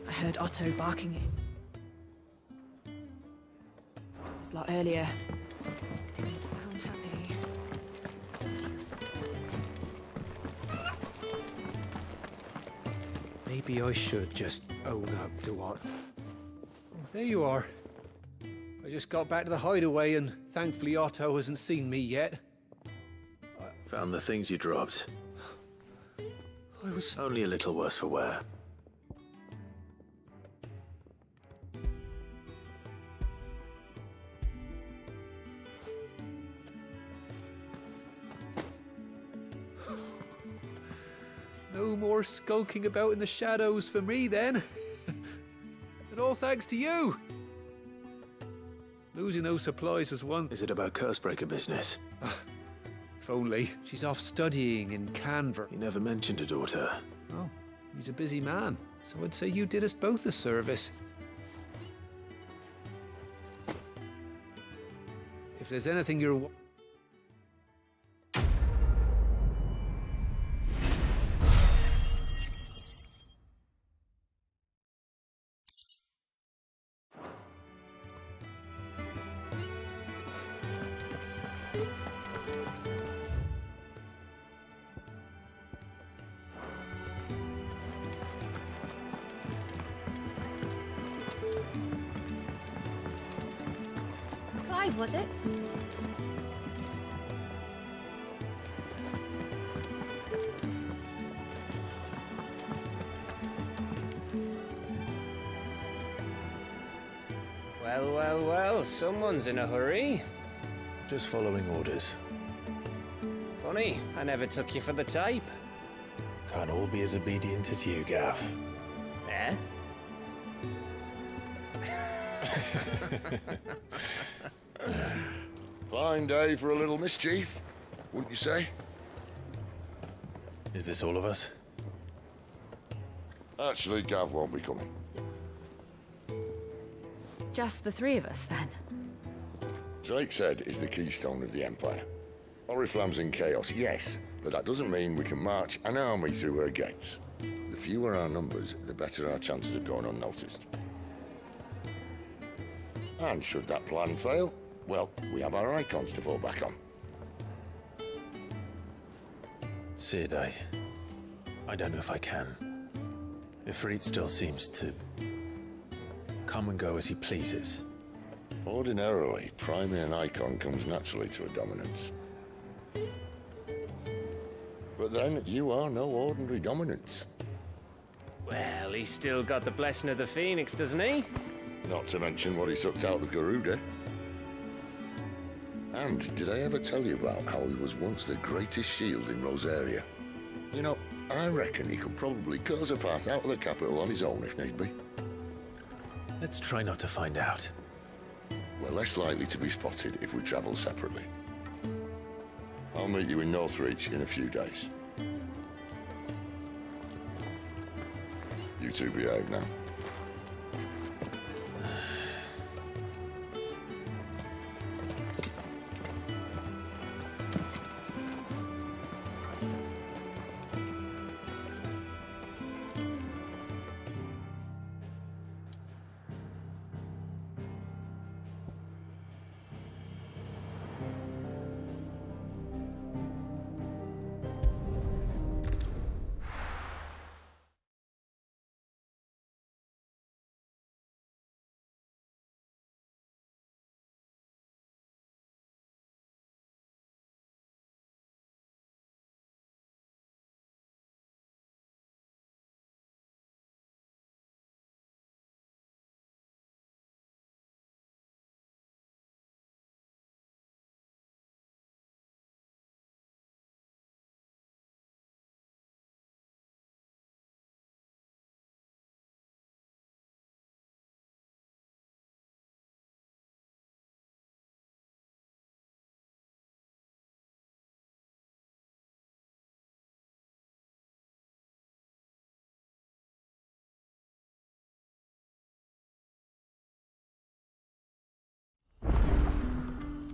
I heard Otto barking. It's like earlier. Didn't sound happy. Maybe I should just own up to what... Oh, there you are. I just got back to the hideaway and thankfully Otto hasn't seen me yet. Found the things you dropped. I was... Only a little worse for wear. No more skulking about in the shadows for me then. And all thanks to you. Losing those supplies was one. Is it about Cursebreaker business? If only. She's off studying in Canver. You never mentioned a daughter. Oh, he's a busy man. So I'd say you did us both a service. If there's anything you're... Clive, was it? Well, someone's in a hurry. Just following orders. Funny, I never took you for the type. Can't all be as obedient as you, Gav. Eh? Fine day for a little mischief, wouldn't you say? Is this all of us? Actually, Gav won't be coming. Just the three of us, then? Drake's Head is the keystone of the Empire. Oriflamme's in chaos, yes, but that doesn't mean we can march an army through her gates. The fewer our numbers, the better our chances of going unnoticed. And should that plan fail, well, we have our icons to fall back on. Sid, I don't know if I can. Ifrit still seems to come and go as he pleases. Ordinarily, priming an icon comes naturally to a dominance. But then, you are no ordinary dominance. Well, he's still got the blessing of the Phoenix, doesn't he? Not to mention what he sucked out of Garuda. And did I ever tell you about how he was once the greatest shield in Rosaria? You know, I reckon he could probably cut us a path out of the capital on his own if need be. Let's try not to find out. We're less likely to be spotted if we travel separately. I'll meet you in Northreach in a few days. You two behave now.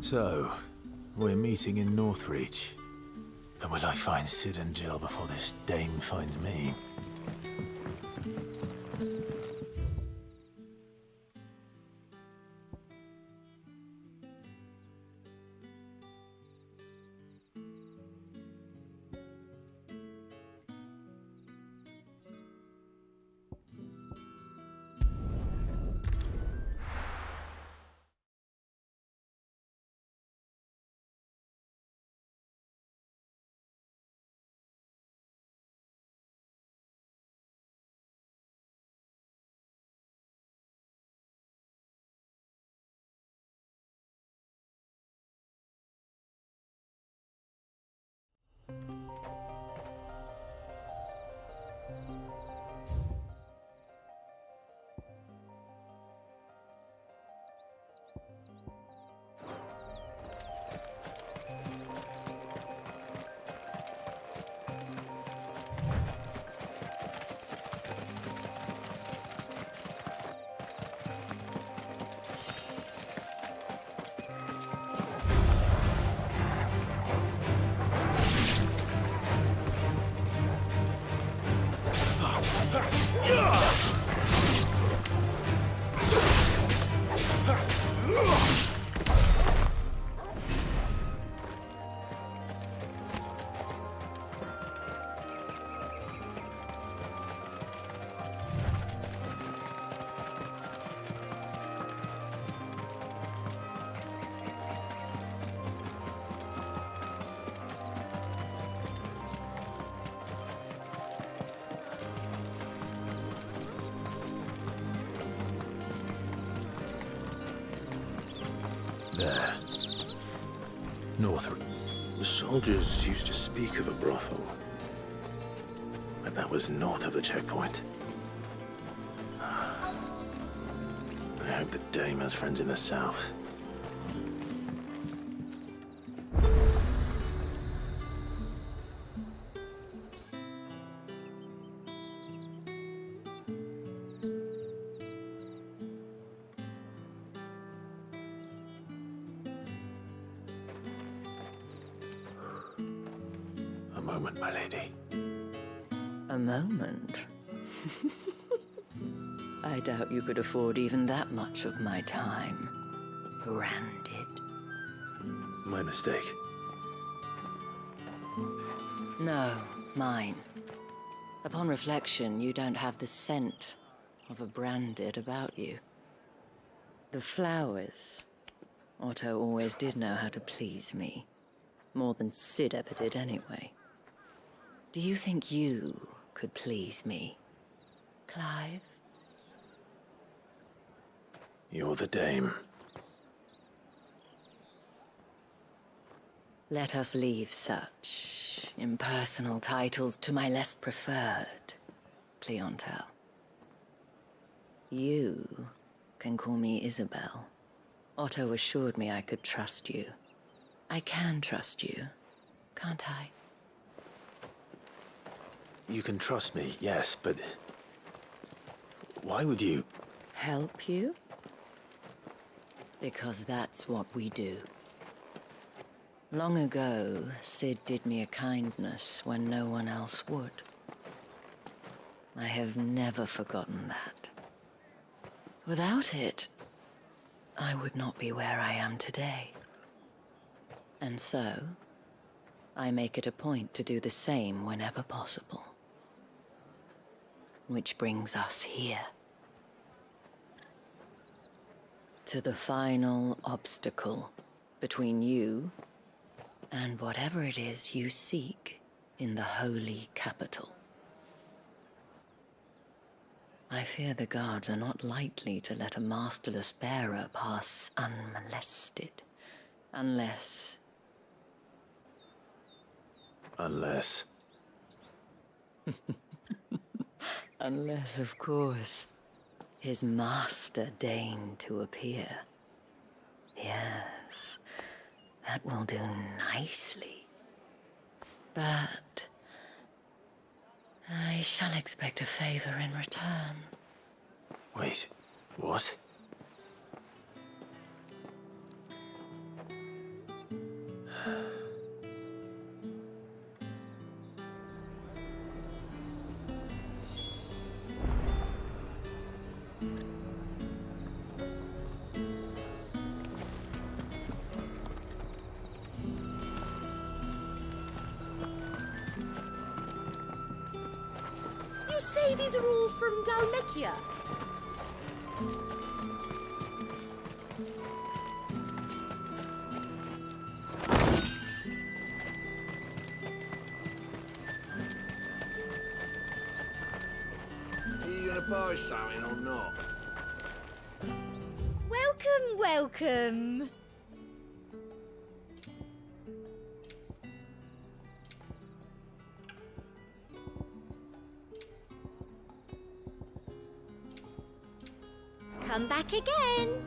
So, we're meeting in Northreach. But will I find Sid and Jill before this dame finds me? There. North. The soldiers used to speak of a brothel, but that was north of the checkpoint. I hope the dame has friends in the south. A moment, my lady. A moment? I doubt you could afford even that much of my time. Branded. My mistake. No, mine. Upon reflection, you don't have the scent of a branded about you. The flowers. Otto always did know how to please me. More than Sid ever did anyway. Do you think you could please me, Clive? You're the dame. Let us leave such impersonal titles to my less preferred clientele. You can call me Isabel. Otto assured me I could trust you. I can trust you, can't I? You can trust me, yes, but why would you? Help you? Because that's what we do. Long ago, Sid did me a kindness when no one else would. I have never forgotten that. Without it, I would not be where I am today. And so, I make it a point to do the same whenever possible. Which brings us here. To the final obstacle between you and whatever it is you seek in the holy capital. I fear the guards are not likely to let a masterless bearer pass unmolested, unless... Unless... Unless, of course, his master deigned to appear. Yes, that will do nicely. But I shall expect a favor in return. Wait, what? You say these are all from Dalmekia? Are you gonna buy something or not? Welcome, welcome. Come back again.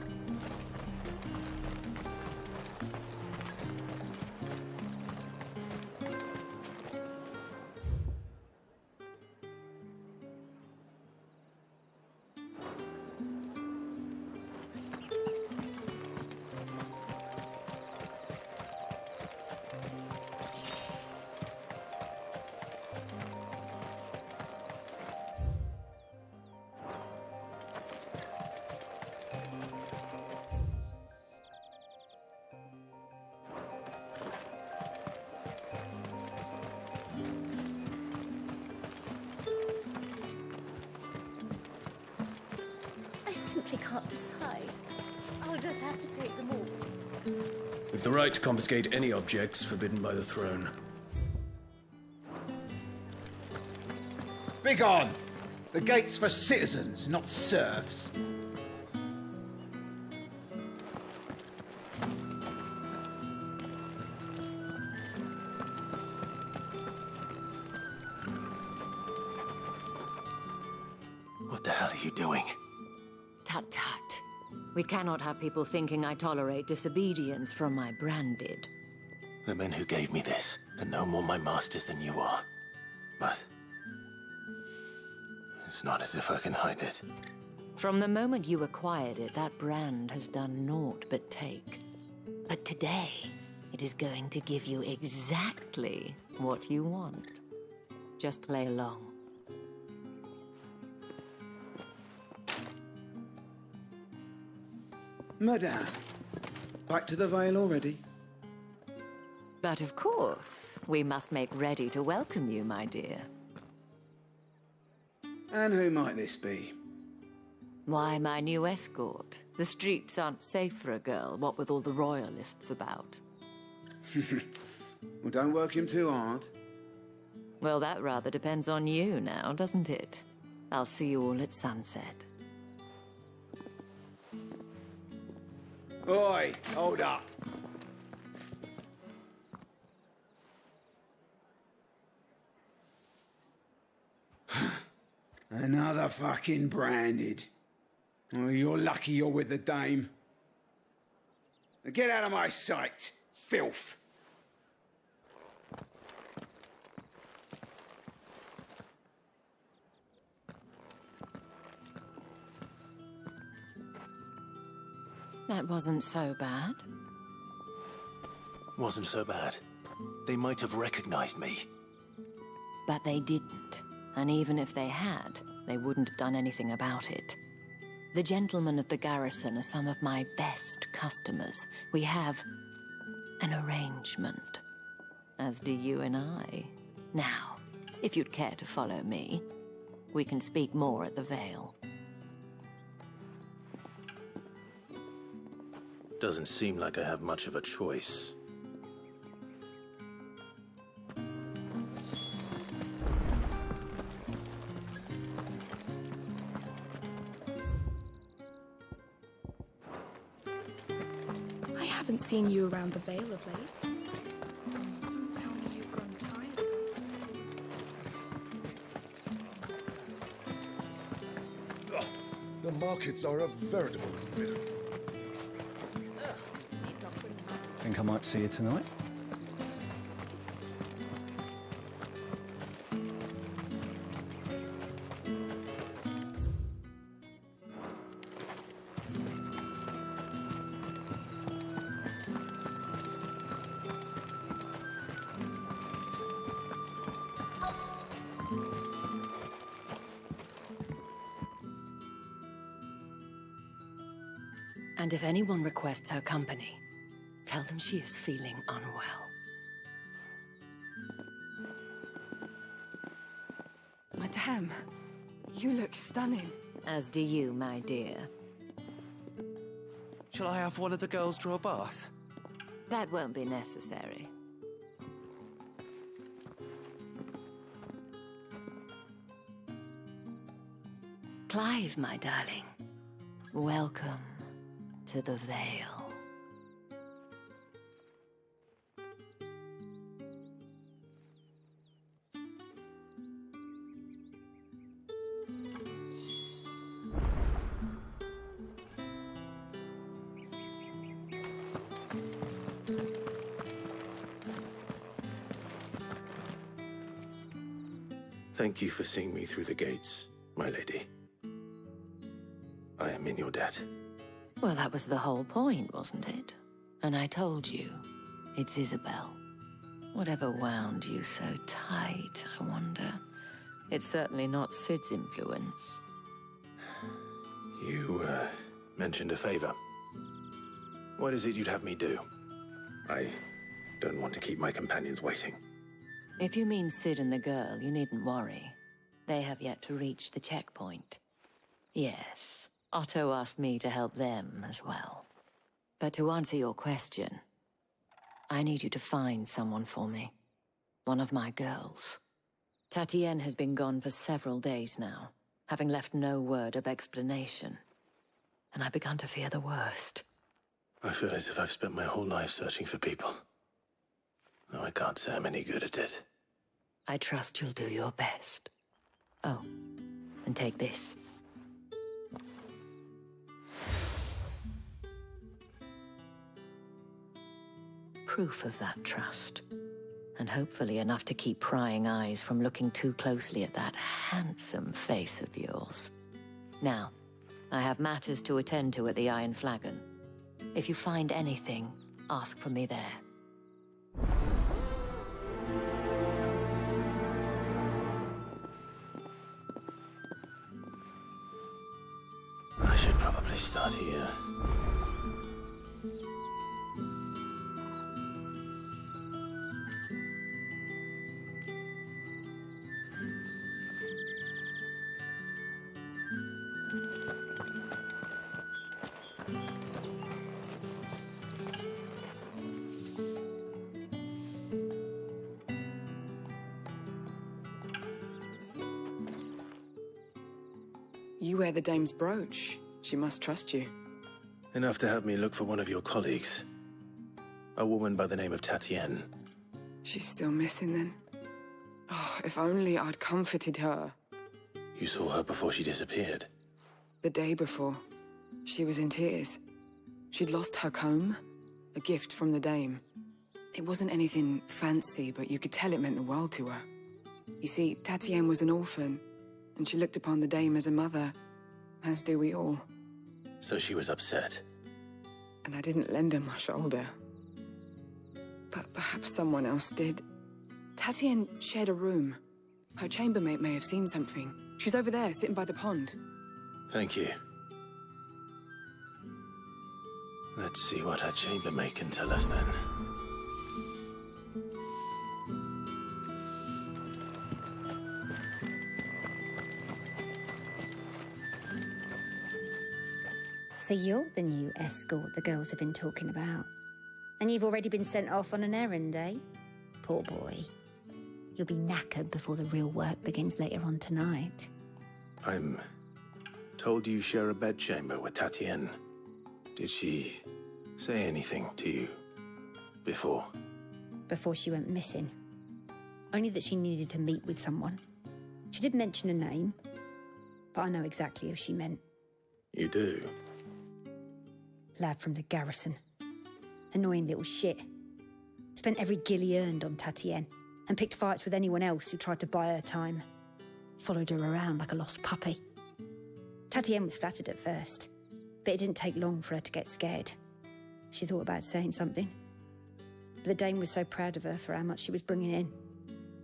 I simply can't decide. I'll just have to take them all. We've the right to confiscate any objects forbidden by the throne. Begone! The gate's for citizens, not serfs. you doing? Tut tut. We cannot have people thinking I tolerate disobedience from my branded. The men who gave me this are no more my masters than you are. But it's not as if I can hide it. From the moment you acquired it, that brand has done naught but take. But today, it is going to give you exactly what you want. Just play along. Madame, back to the Vale already? But of course, we must make ready to welcome you, my dear. And who might this be? Why, my new escort. The streets aren't safe for a girl, what with all the royalists about. Well, don't work him too hard. Well, that rather depends on you now, doesn't it? I'll see you all at sunset. Oi, hold up. Another fucking branded. Oh, you're lucky you're with the dame. Now get out of my sight, filth. That wasn't so bad. Wasn't so bad. They might have recognized me. But they didn't. And even if they had, they wouldn't have done anything about it. The gentlemen of the garrison are some of my best customers. We have an arrangement, as do you and I. Now, if you'd care to follow me, we can speak more at the Vale. Doesn't seem like I have much of a choice. I haven't seen you around the Vale of late. Don't tell me you've grown tired of us. The markets are a veritable riddle. Think I might see you tonight? And if anyone requests her company, tell them she is feeling unwell. Madame, you look stunning. As do you, my dear. Shall I have one of the girls draw a bath? That won't be necessary. Clive, my darling. Welcome to the Vale. Thank you for seeing me through the gates, my lady. I am in your debt. Well, that was the whole point, wasn't it? And I told you, it's Isabel. Whatever wound you so tight, I wonder. It's certainly not Sid's influence. You, mentioned a favor. What is it you'd have me do? I don't want to keep my companions waiting. If you mean Sid and the girl, you needn't worry. They have yet to reach the checkpoint. Yes, Otto asked me to help them as well. But to answer your question, I need you to find someone for me. One of my girls. Tatienne has been gone for several days now, having left no word of explanation. And I've begun to fear the worst. I feel as if I've spent my whole life searching for people. Though I can't say I'm any good at it. I trust you'll do your best. Oh, and take this. proof of that trust. And hopefully enough to keep prying eyes from looking too closely at that handsome face of yours. Now, I have matters to attend to at the Iron Flagon. If you find anything, ask for me there. I should probably start here. You wear the dame's brooch. She must trust you. Enough to have me look for one of your colleagues. A woman by the name of Tatienne. She's still missing then. Oh, if only I'd comforted her. You saw her before she disappeared. The day before, she was in tears. She'd lost her comb, a gift from the dame. It wasn't anything fancy, but you could tell it meant the world to her. You see, Tatienne was an orphan, and she looked upon the dame as a mother, as do we all. So she was upset. And I didn't lend her my shoulder. But perhaps someone else did. Tatienne shared a room. Her chambermaid may have seen something. She's over there, sitting by the pond. Thank you. Let's see what her chambermaid can tell us then. So you're the new escort the girls have been talking about. And you've already been sent off on an errand, eh? Poor boy. You'll be knackered before the real work begins later on tonight. I'm told you share a bedchamber with Tatienne. Did she say anything to you before? Before she went missing. Only that she needed to meet with someone. She did mention a name, but I know exactly who she meant. You do? Lad from the garrison. Annoying little shit. Spent every guil he earned on Tatienne, and picked fights with anyone else who tried to buy her time. Followed her around like a lost puppy. Tatienne was flattered at first, but it didn't take long for her to get scared. She thought about saying something. But the dame was so proud of her for how much she was bringing in,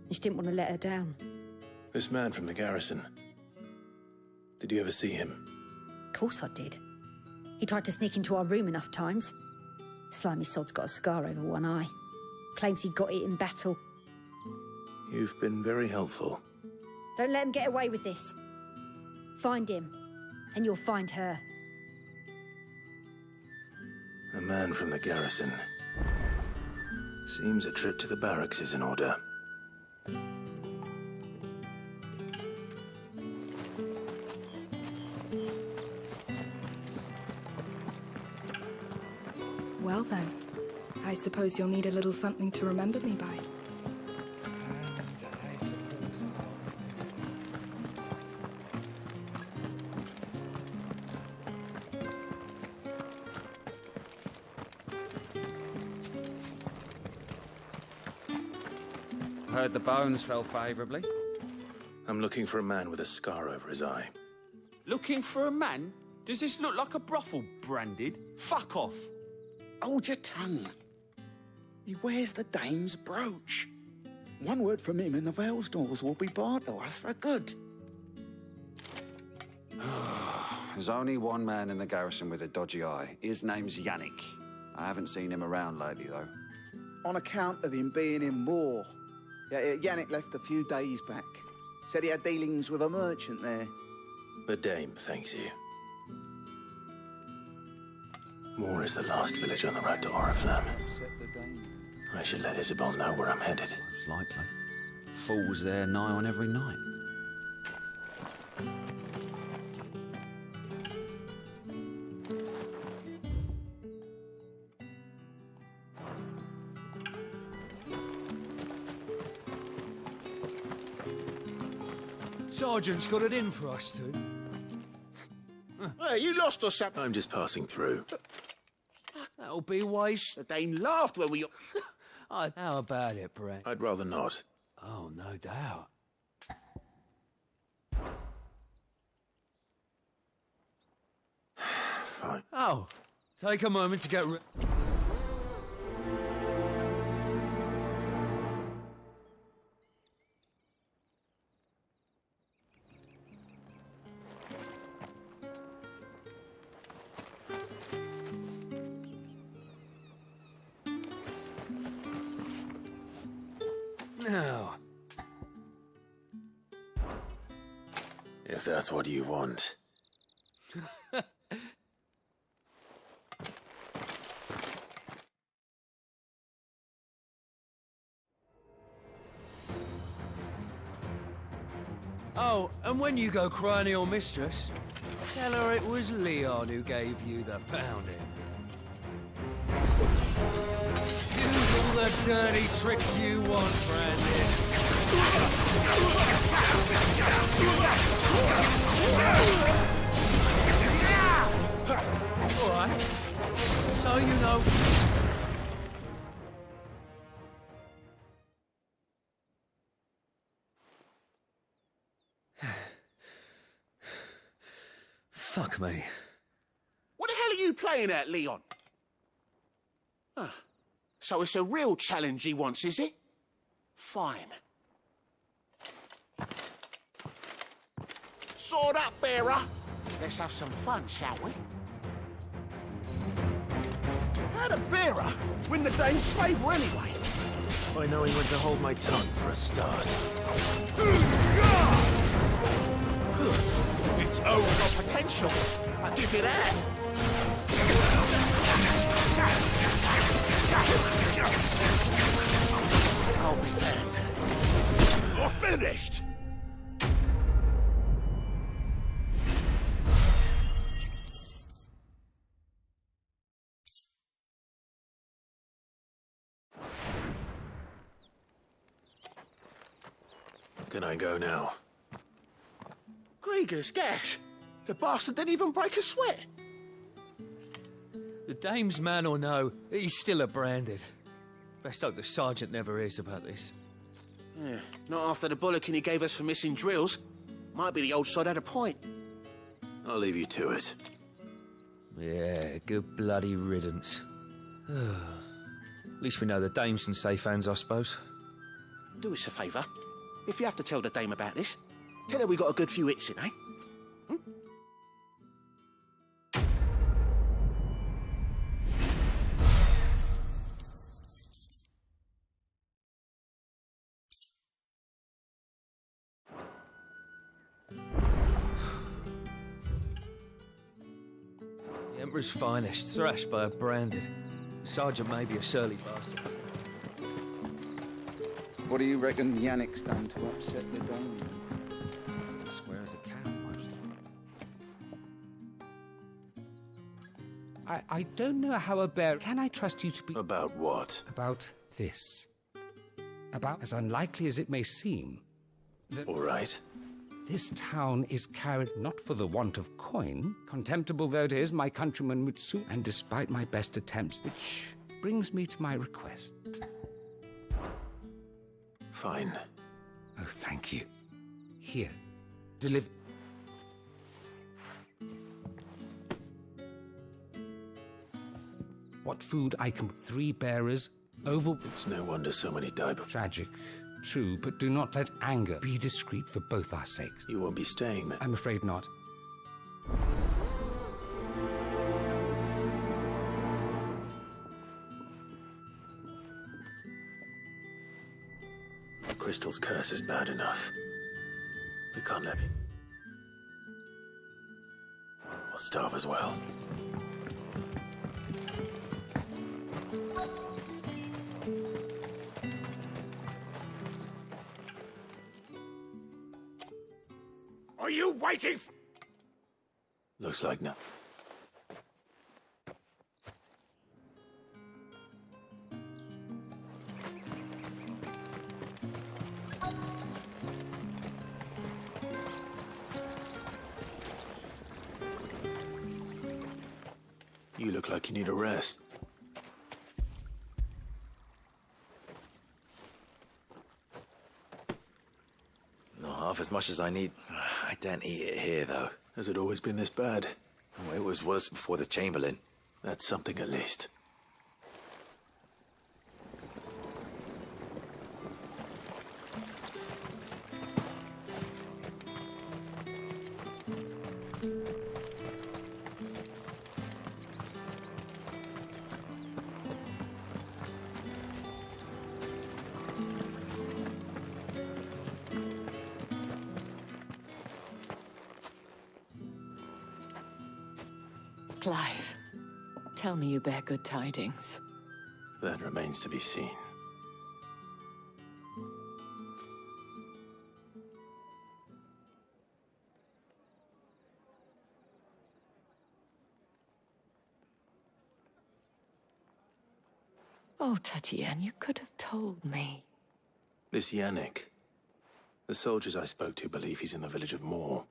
and she didn't want to let her down. This man from the garrison. Did you ever see him? Of course I did. He tried to sneak into our room enough times. Slimy sod's got a scar over one eye. Claims he got it in battle. You've been very helpful. Don't let him get away with this. Find him, and you'll find her. A man from the garrison. Seems a trip to the barracks is in order. Well then, I suppose you'll need a little something to remember me by. And I suppose Heard the bones fell favourably. I'm looking for a man with a scar over his eye. Looking for a man? Does this look like a brothel, Branded? Fuck off. Hold your tongue. He wears the dame's brooch. One word from him and the Vale's doors will be barred to us for good. There's only one man in the garrison with a dodgy eye. His name's Yannick. I haven't seen him around lately, though. On account of him being in war. Yeah, Yannick left a few days back. Said he had dealings with a merchant there. The dame thanks you. Moor is the last village on the road to Oriflamme. I should let Isabel know where I'm headed. Most likely. Fools there nigh on every night. Sergeant's got it in for us two. Hey, you lost us something. I'm just passing through. That That'll be wise. The Dane laughed when we... How about it, Brent? I'd rather not. Oh, no doubt. Fine. Oh, take a moment to get Now. If that's what you want. Oh, and when you go crying to your mistress, tell her it was Leon who gave you the pounding. Use all the dirty tricks you want, Brandon. All right. So you know... Fuck me. What the hell are you playing at, Leon? Ah, so it's a real challenge he wants, is it? Fine. Sword up, bearer. Let's have some fun, shall we? How'd a bearer win the Dane's favour anyway? By knowing when to hold my tongue for a start. It's over potential. I'll give you that. I'll be damned. You're finished. Can I go now? Grieger's gas. The bastard didn't even break a sweat. The dame's man or no, he's still a branded. Best hope the sergeant never hears about this. Yeah, not after the bollocking he gave us for missing drills. Might be the old sod had a point. I'll leave you to it. Yeah, good bloody riddance. At least we know the dame's in safe hands, I suppose. Do us a favour. If you have to tell the dame about this, tell her we got a good few hits in, eh? The Emperor's finest, thrashed by a branded. Sergeant may be a surly bastard. What do you reckon Yannick's done to upset the dome? Square as a cow, mostly. I don't know how a bear... Can I trust you to be... About what? About this. About as unlikely as it may seem. That all right. This town is carried not for the want of coin. Contemptible though it is, my countrymen would soon... And despite my best attempts, which brings me to my request. Fine. Oh, thank you. Here. Deliver... What food I can... 3 bearers, over... It's no wonder so many die before. Tragic. True, but do not let anger be discreet for both our sakes. You won't be staying there? I'm afraid not. Crystal's curse is bad enough. We can't let him. We'll starve as well. Are you waiting for... Looks like no. You look like you need a rest. half as much as I need. I don't eat it here, though. Has it always been this bad? Oh, it was worse before the Chamberlain. That's something at least. Clive, tell me you bear good tidings. That remains to be seen. Oh, Tatienne, you could have told me. This Yannick. The soldiers I spoke to believe he's in the village of Moor.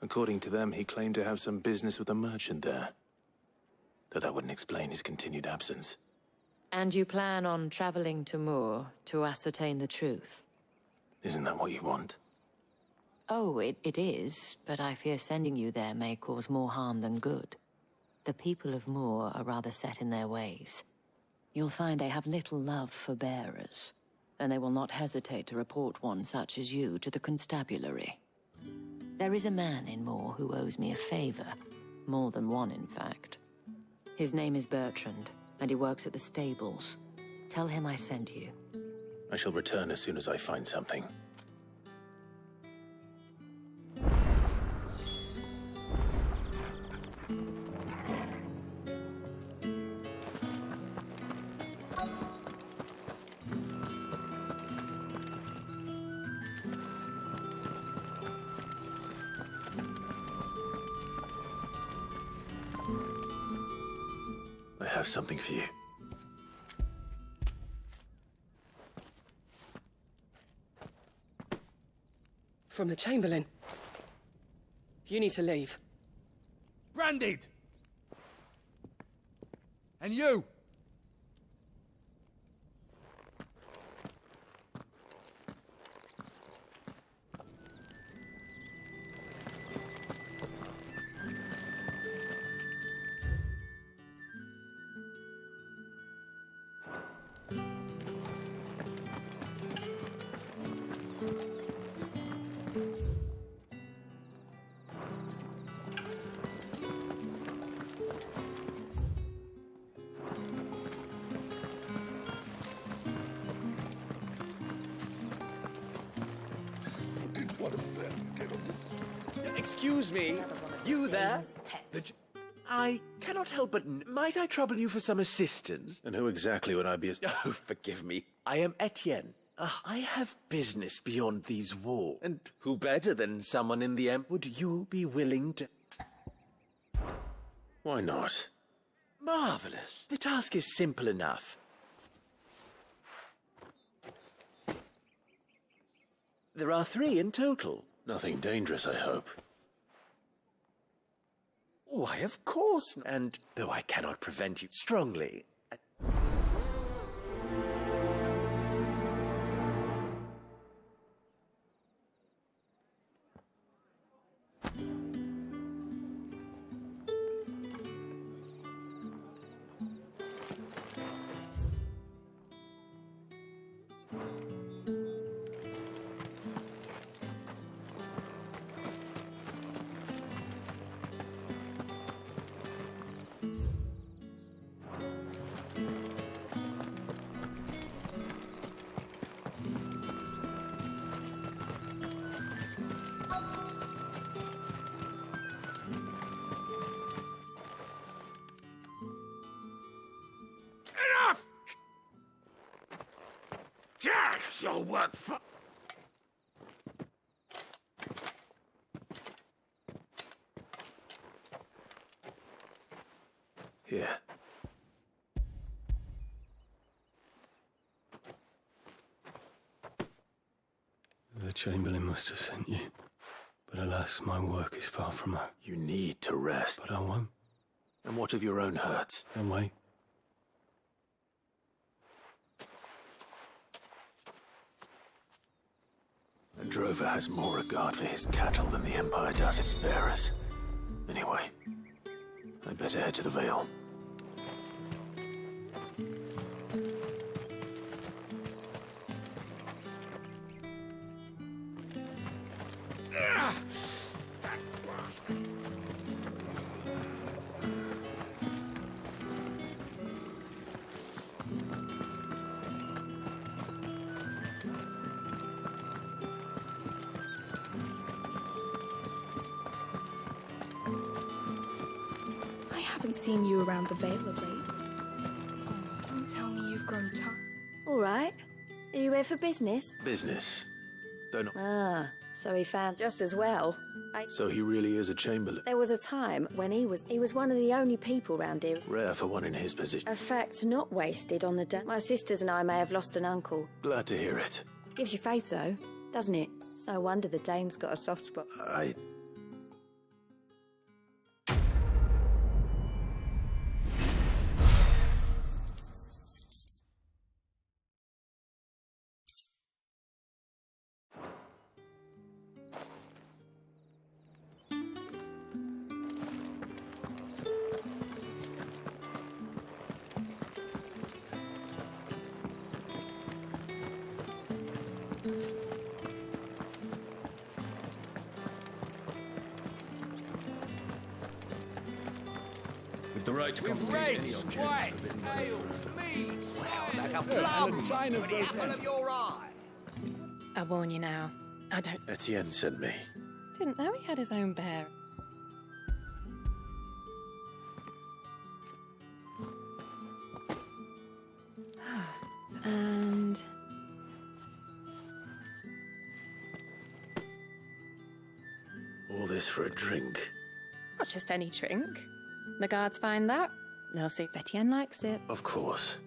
According to them, he claimed to have some business with a merchant there. Though that wouldn't explain his continued absence. And you plan on traveling to Moor to ascertain the truth? Isn't that what you want? Oh, it is, but I fear sending you there may cause more harm than good. The people of Moor are rather set in their ways. You'll find they have little love for bearers, and they will not hesitate to report one such as you to the constabulary. There is a man in Moor who owes me a favor. More than one, in fact. His name is Bertrand, and he works at the stables. Tell him I sent you. I shall return as soon as I find something. I have something for you. From the Chamberlain. You need to leave. Branded! And you! Excuse me, you there? I cannot help but... Might I trouble you for some assistance? And who exactly would I be? Oh, forgive me. I am Etienne. I have business beyond these walls. And who better than someone in the Would you be willing to... Why not? Marvelous. The task is simple enough. There are 3 in total. Nothing dangerous, I hope. Why, of course. And though I cannot prevent you strongly... Shall work for... Here. The Chamberlain must have sent you. But alas, my work is far from over. You need to rest. But I won't. And what of your own hurts? And wait. And Drover has more regard for his cattle than the Empire does its bearers. Anyway, I'd better head to the Vale. I haven't seen you around the Vale of late. Oh, don't tell me you've grown tired. All right. Are you here for business? Business. Don't. Ah, so he found just as well. So he really is a Chamberlain. There was a time when he was one of the only people round here. Rare for one in his position. A fact not wasted on the day. My sisters and I may have lost an uncle. Glad to hear it. Gives you faith, though, doesn't it? It's no wonder the dame's got a soft spot. With the right to confiscate any objects forbidden Like a plum with the apple of your eye. I warn you now. I don't... Etienne sent me. Didn't know he had his own bear. And... All this for a drink. Not just any drink. The guards find that. They'll see if Etienne likes it. Of course.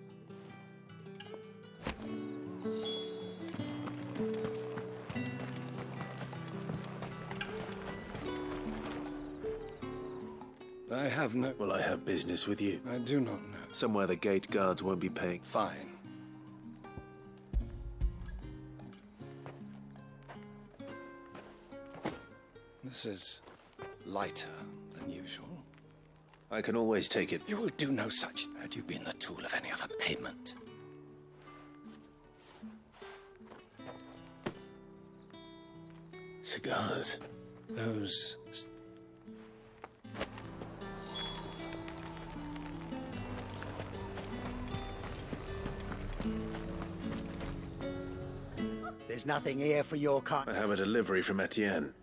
I have no... Well, I have business with you. I do not know. Somewhere the gate guards won't be paying. Fine. This is lighter than usual. I can always take it. You will do no such. Had you been the tool of any other payment? Cigars. Those... There's nothing here for your kind. I have a delivery from Etienne.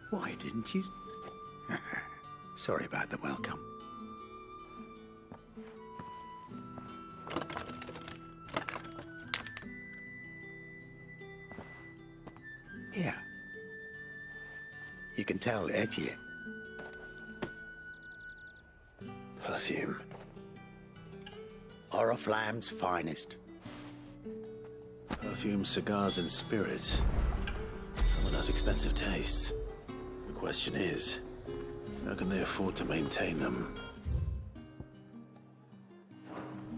Why didn't you? Sorry about the welcome. Here. You can tell Etienne. Perfume. Oriflamme's finest. Perfume, cigars, and spirits. Someone has expensive tastes. The question is, how can they afford to maintain them?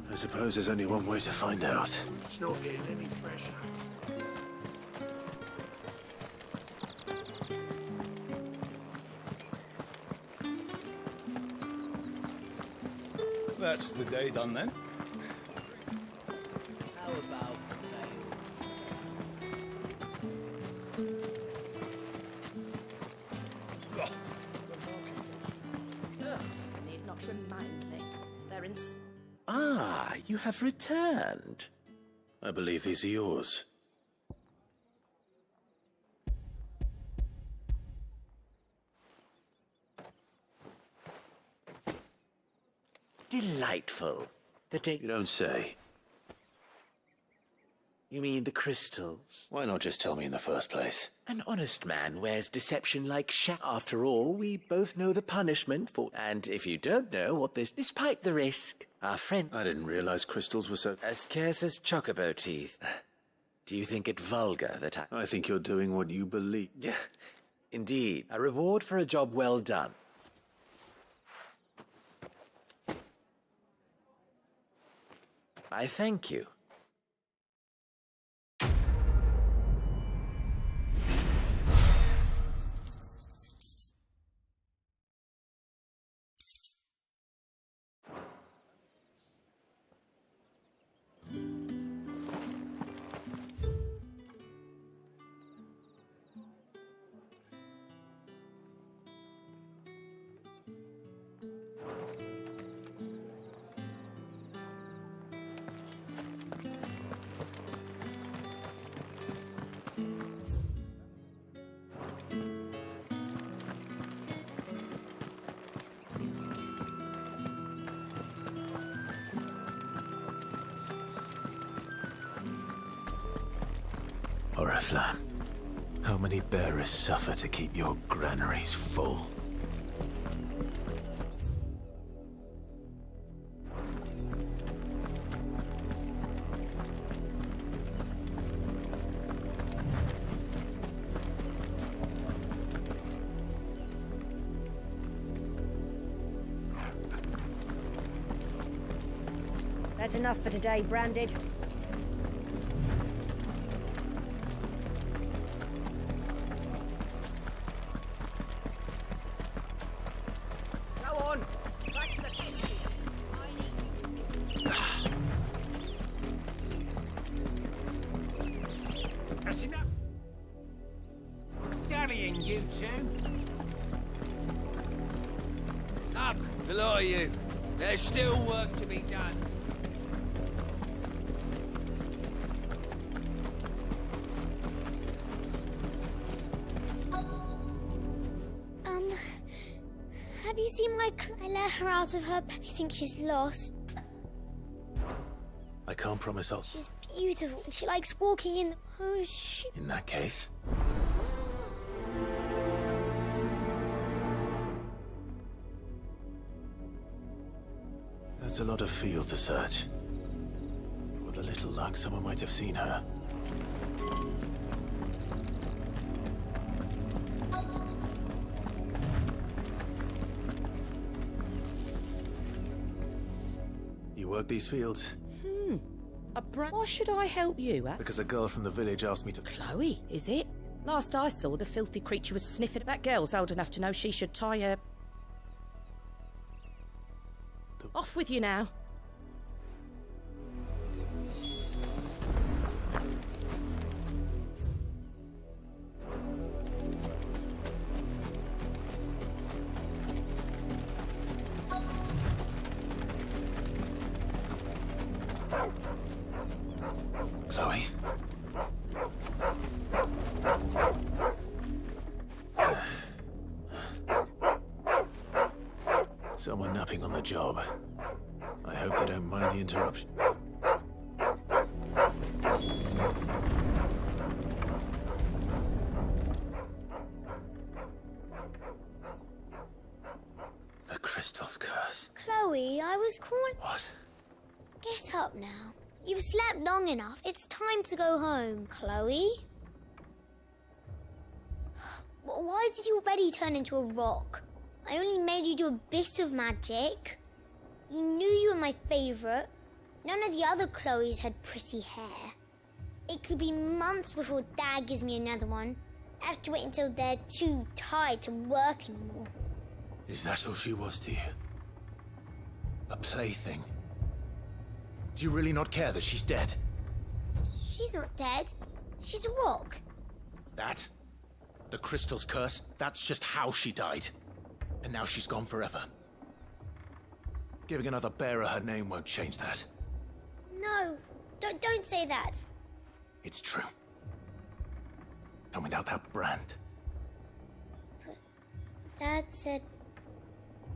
I suppose there's only one way to find out. It's not getting any fresher. That's the day done then. How about Need not remind me. They're in... Ah, you have returned. I believe these are yours. Delightful. You don't say. You mean the crystals? Why not just tell me in the first place? An honest man wears deception like After all, we both know the punishment for... And if you don't know what this... Despite the risk, our friend... I didn't realize crystals were so... As scarce as chocobo teeth. Do you think it vulgar that I think you're doing what you believe. Yeah, indeed. A reward for a job well done. I thank you. Oriflamme, how many bearers suffer to keep your granaries full? That's enough for today, Branded. Go on, back to the kitchen. That's enough. Dallying, you two. Up, the lot of you. There's still work to be done. Have you seen my I let her out of her. I think she's lost. I can't promise I'll... She's beautiful. She likes walking in the... Oh, In that case... That's a lot of field to search. With a little luck, someone might have seen her. You work these fields? Why should I help you, eh? Because a girl from the village asked me to... Chloe, is it? Last I saw, the filthy creature was sniffing. That girl's old enough to know she should tie her... Off with you now. Chloe? Someone napping on the job. I hope they don't mind the interruption. The crystal's curse. Chloe, I was calling... What? Get up now. You've slept long enough. It's time to go home, Chloe. Why did you already turn into a rock? I only made you do a bit of magic. You knew you were my favourite. None of the other Chloes had pretty hair. It could be months before Dad gives me another one. I have to wait until they're too tired to work anymore. Is that all she was to you? A plaything? Do you really not care that she's dead? She's not dead. She's a rock. That? The crystal's curse? That's just how she died. And now she's gone forever. Giving another bearer her name won't change that. No, don't say that. It's true. And without that brand... But Dad said...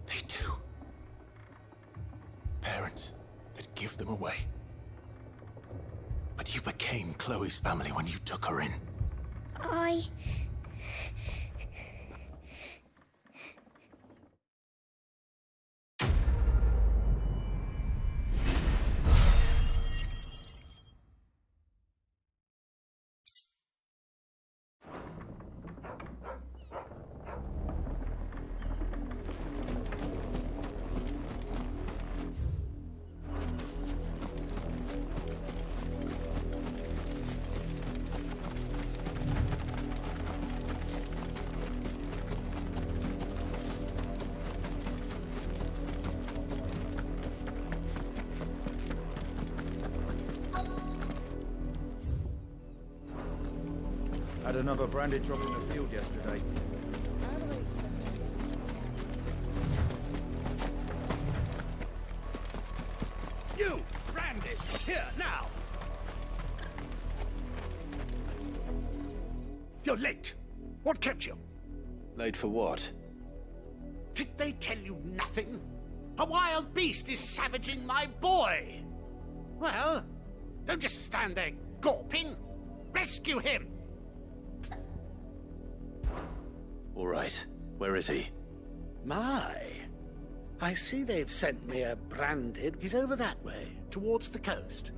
They do. Parents that give them away. But you became Chloe's family when you took her in. Had another branded drop in the field yesterday. How do they expect You, branded, here, now! You're late. What kept you? Late for what? Did they tell you nothing? A wild beast is savaging my boy. Well, don't just stand there gawping. Rescue him! All right. Where is he? My. I see they've sent me a branded. He's over that way, towards the coast.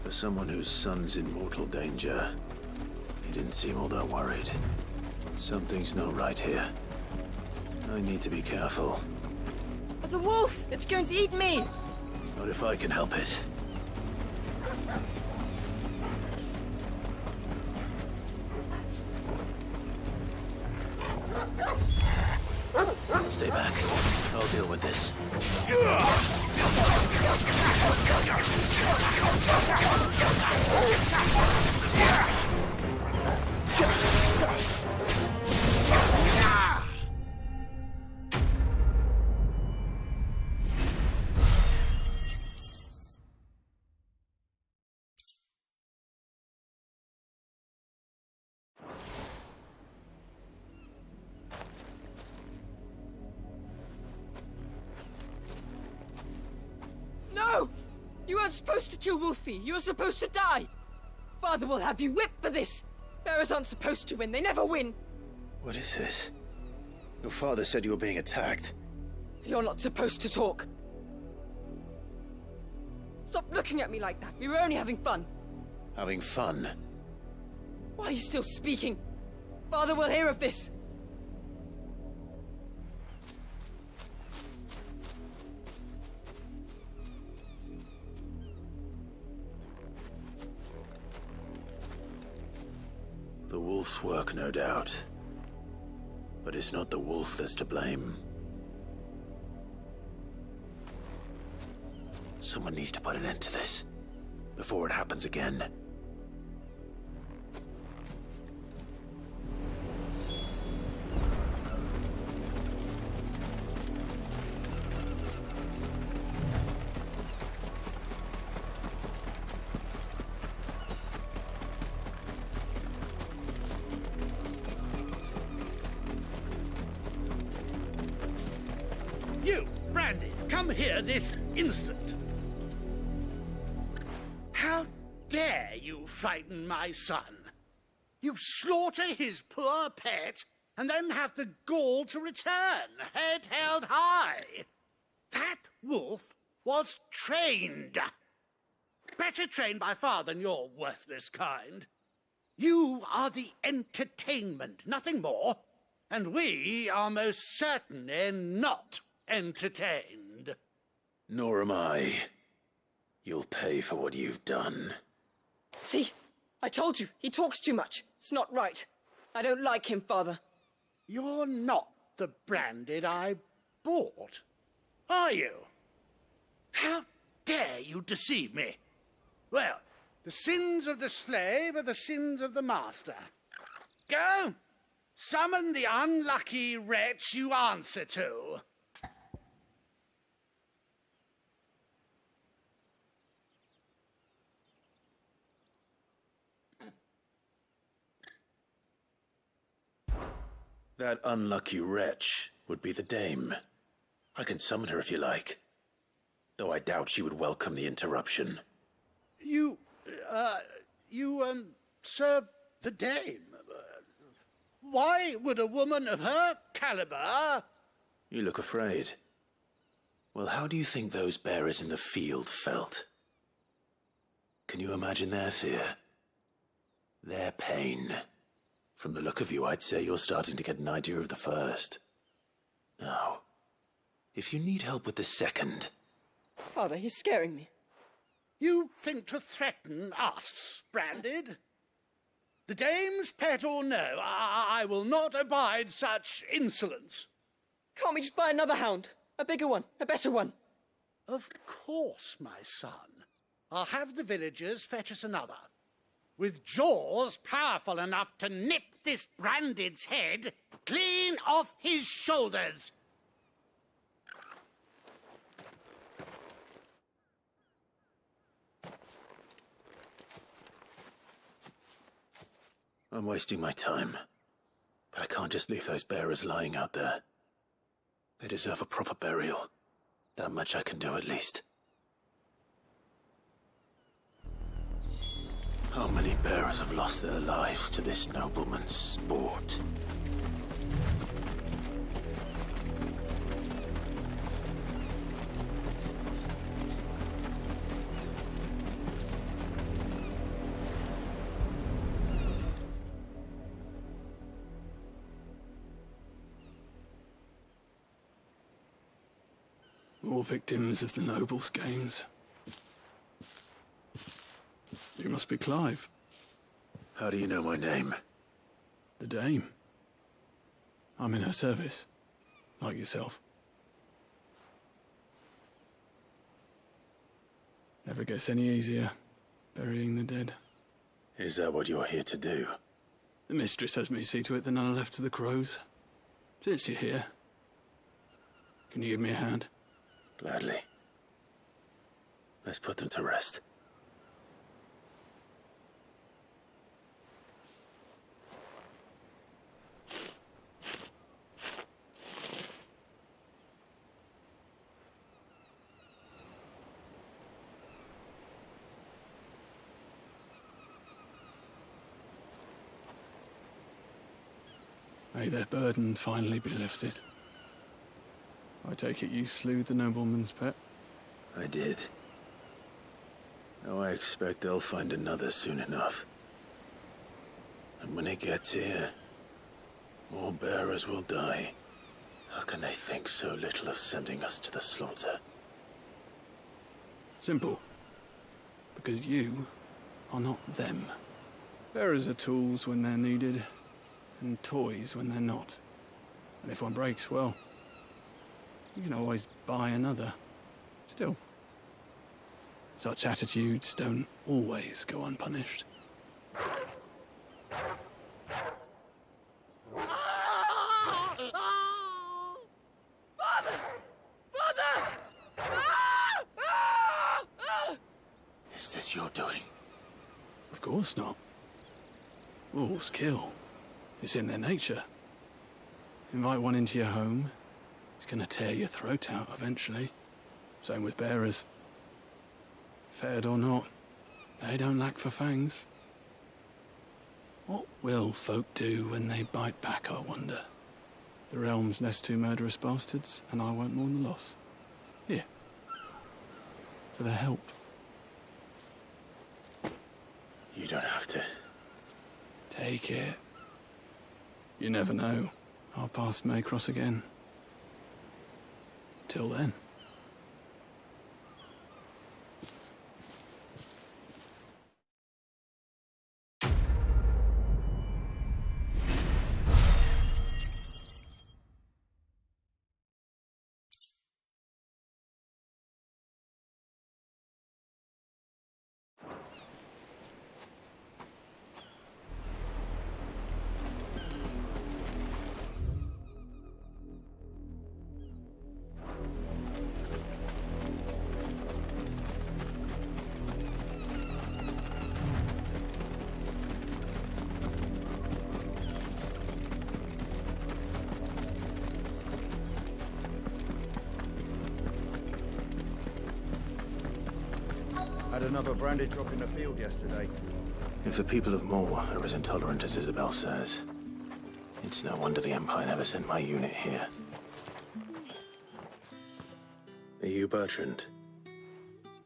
For someone whose son's in mortal danger, he didn't seem all that worried. Something's not right here. I need to be careful. The wolf! It's going to eat me! Not if I can help it. Stay back. I'll deal with this. No! You weren't supposed to kill Wolfie. You were supposed to die. Father will have you whipped for this. Bearers aren't supposed to win. They never win. What is this? Your father said you were being attacked. You're not supposed to talk. Stop looking at me like that. We were only having fun. Having fun? Why are you still speaking? Father will hear of this. The wolf's work, no doubt. But it's not the wolf that's to blame. Someone needs to put an end to this, before it happens again. You, Brandy, come here this instant. How dare you frighten my son? You slaughter his poor pet, and then have the gall to return, head held high. That wolf was trained. Better trained by far than your worthless kind. You are the entertainment, nothing more. And we are most certainly not entertained. Nor am I. You'll pay for what you've done. See? I told you, he talks too much. It's not right. I don't like him, Father. You're not the branded I bought, are you? How dare you deceive me? Well, the sins of the slave are the sins of the master. Go, summon the unlucky wretch you answer to. That unlucky wretch would be the dame. I can summon her if you like. Though I doubt she would welcome the interruption. You serve the dame. Why would a woman of her caliber... You look afraid. Well, how do you think those bearers in the field felt? Can you imagine their fear? Their pain? From the look of you, I'd say you're starting to get an idea of the first. Now, if you need help with the second... Father, he's scaring me. You think to threaten us, Branded? The dame's pet or no, I will not abide such insolence. Can't we just buy another hound? A bigger one, a better one. Of course, my son. I'll have the villagers fetch us another. With jaws powerful enough to nip this Branded's head clean off his shoulders. I'm wasting my time. But I can't just leave those bearers lying out there. They deserve a proper burial. That much I can do at least. How many bearers have lost their lives to this nobleman's sport? All victims of the nobles' games. You must be Clive. How do you know my name? The Dame. I'm in her service, like yourself. Never gets any easier, burying the dead. Is that what you're here to do? The mistress has me see to it that none are left to the crows. Since you're here, can you give me a hand? Gladly. Let's put them to rest. May their burden finally be lifted. I take it you slew the nobleman's pet? I did. Now I expect they'll find another soon enough. And when it gets here, more bearers will die. How can they think so little of sending us to the slaughter? Simple. Because you are not them. Bearers are tools when they're needed, and toys when they're not. And if one breaks, well, you can always buy another. Still, such attitudes don't always go unpunished. Is this your doing? Of course not. Wolves kill. It's in their nature. Invite one into your home, it's gonna tear your throat out eventually. Same with bearers. Fed or not, they don't lack for fangs. What will folk do when they bite back, I wonder? The realm's less two murderous bastards, and I won't mourn the loss. Here. For their help. You don't have to. Take it. You never know. Our paths may cross again. Till then. Had another branded drop in the field yesterday. If the people of Moor are as intolerant as Isabel says, it's no wonder the Empire never sent my unit here. Are you Bertrand?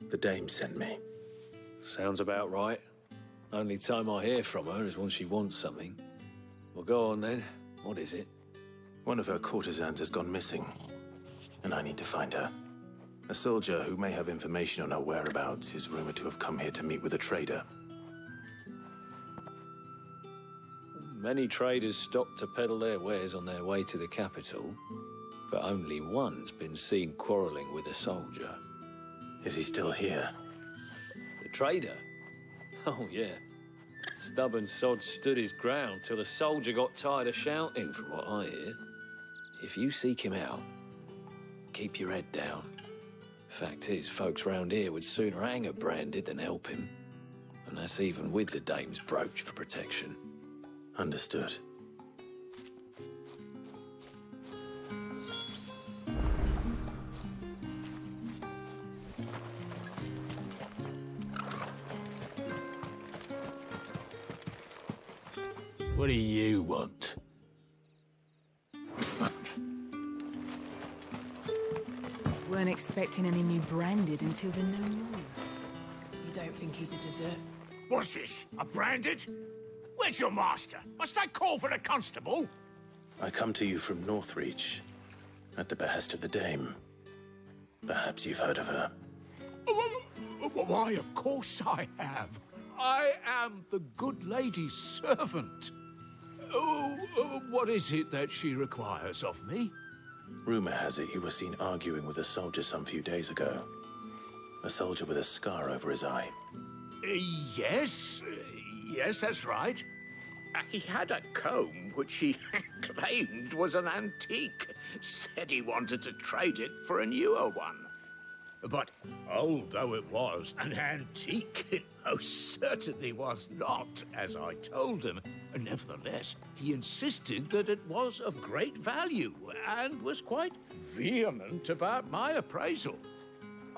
The Dame sent me. Sounds about right. Only time I hear from her is when she wants something. Well, go on then. What is it? One of her courtesans has gone missing, and I need to find her. A soldier who may have information on her whereabouts is rumored to have come here to meet with a trader. Many traders stop to peddle their wares on their way to the capital. but only one's been seen quarrelling with a soldier. Is he still here? The trader? Oh, yeah. Stubborn sod stood his ground till the soldier got tired of shouting, from what I hear. If you seek him out, keep your head down. Fact is, folks round here would sooner hang a branded than help him. And that's even with the dame's brooch for protection. Understood. What do you want? Weren't expecting any new branded until the new moon. You don't think he's a dessert? What's this? A branded? Where's your master? Must I call for the constable? I come to you from Northreach, at the behest of the dame. Perhaps you've heard of her. Why, of course I have. I am the good lady's servant. What is it that she requires of me? Rumor has it you were seen arguing with a soldier some few days ago. A soldier with a scar over his eye. Yes, that's right. He had a comb which he claimed was an antique. Said he wanted to trade it for a newer one. But old though it was, an antique it most certainly was not, as I told him. Nevertheless, he insisted that it was of great value and was quite vehement about my appraisal.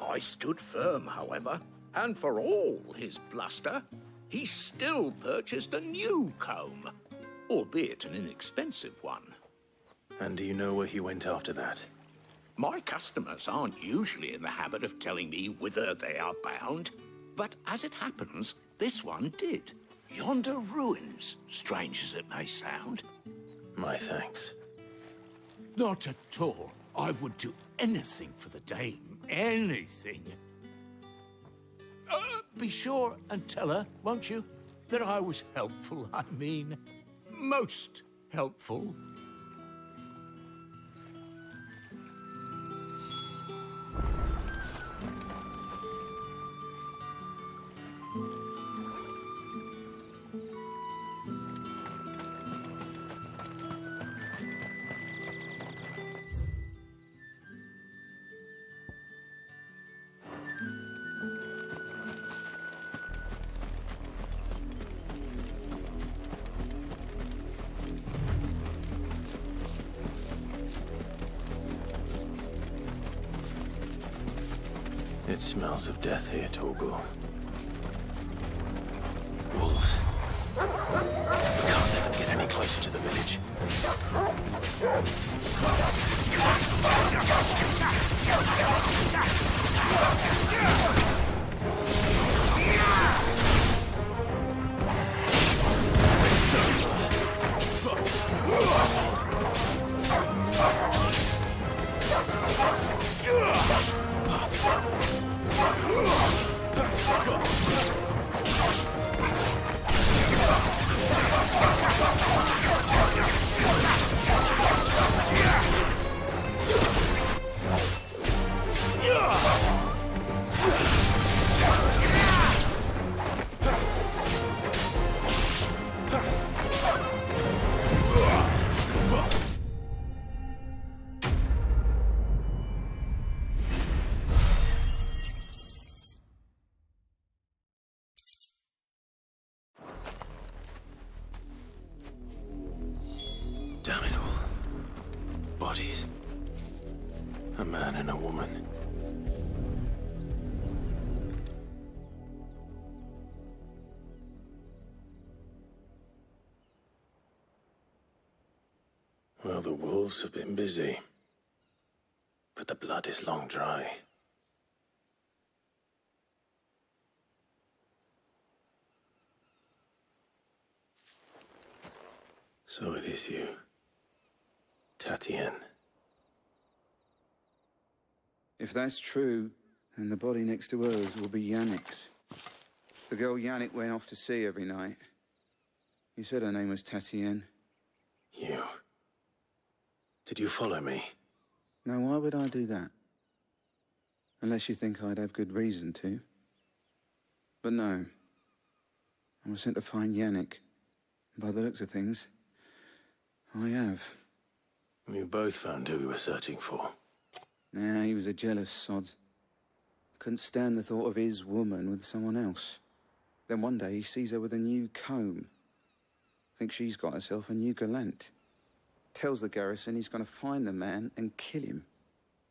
I stood firm, however, and for all his bluster, he still purchased a new comb, albeit an inexpensive one. And do you know where he went after that? My customers aren't usually in the habit of telling me whither they are bound, but as it happens, this one did. Yonder ruins, strange as it may sound. My thanks. Not at all. I would do anything for the dame. Anything. Be sure and tell her, won't you, that I was helpful. I mean, most helpful. It smells of death here, Torgal. Wolves. We can't let them get any closer to the village. Damn it all. Bodies. A man and a woman. Well, the wolves have been busy. But the blood is long dry. So it is you. Tatienne. If that's true, then the body next to hers will be Yannick's. The girl Yannick went off to sea every night. He said her name was Tatienne. You. Did you follow me? Now, why would I do that? Unless you think I'd have good reason to. But no. I was sent to find Yannick. By the looks of things, I have. We both found who we were searching for. Nah, he was a jealous sod. Couldn't stand the thought of his woman with someone else. Then one day he sees her with a new comb. Thinks she's got herself a new gallant. Tells the garrison he's going to find the man and kill him.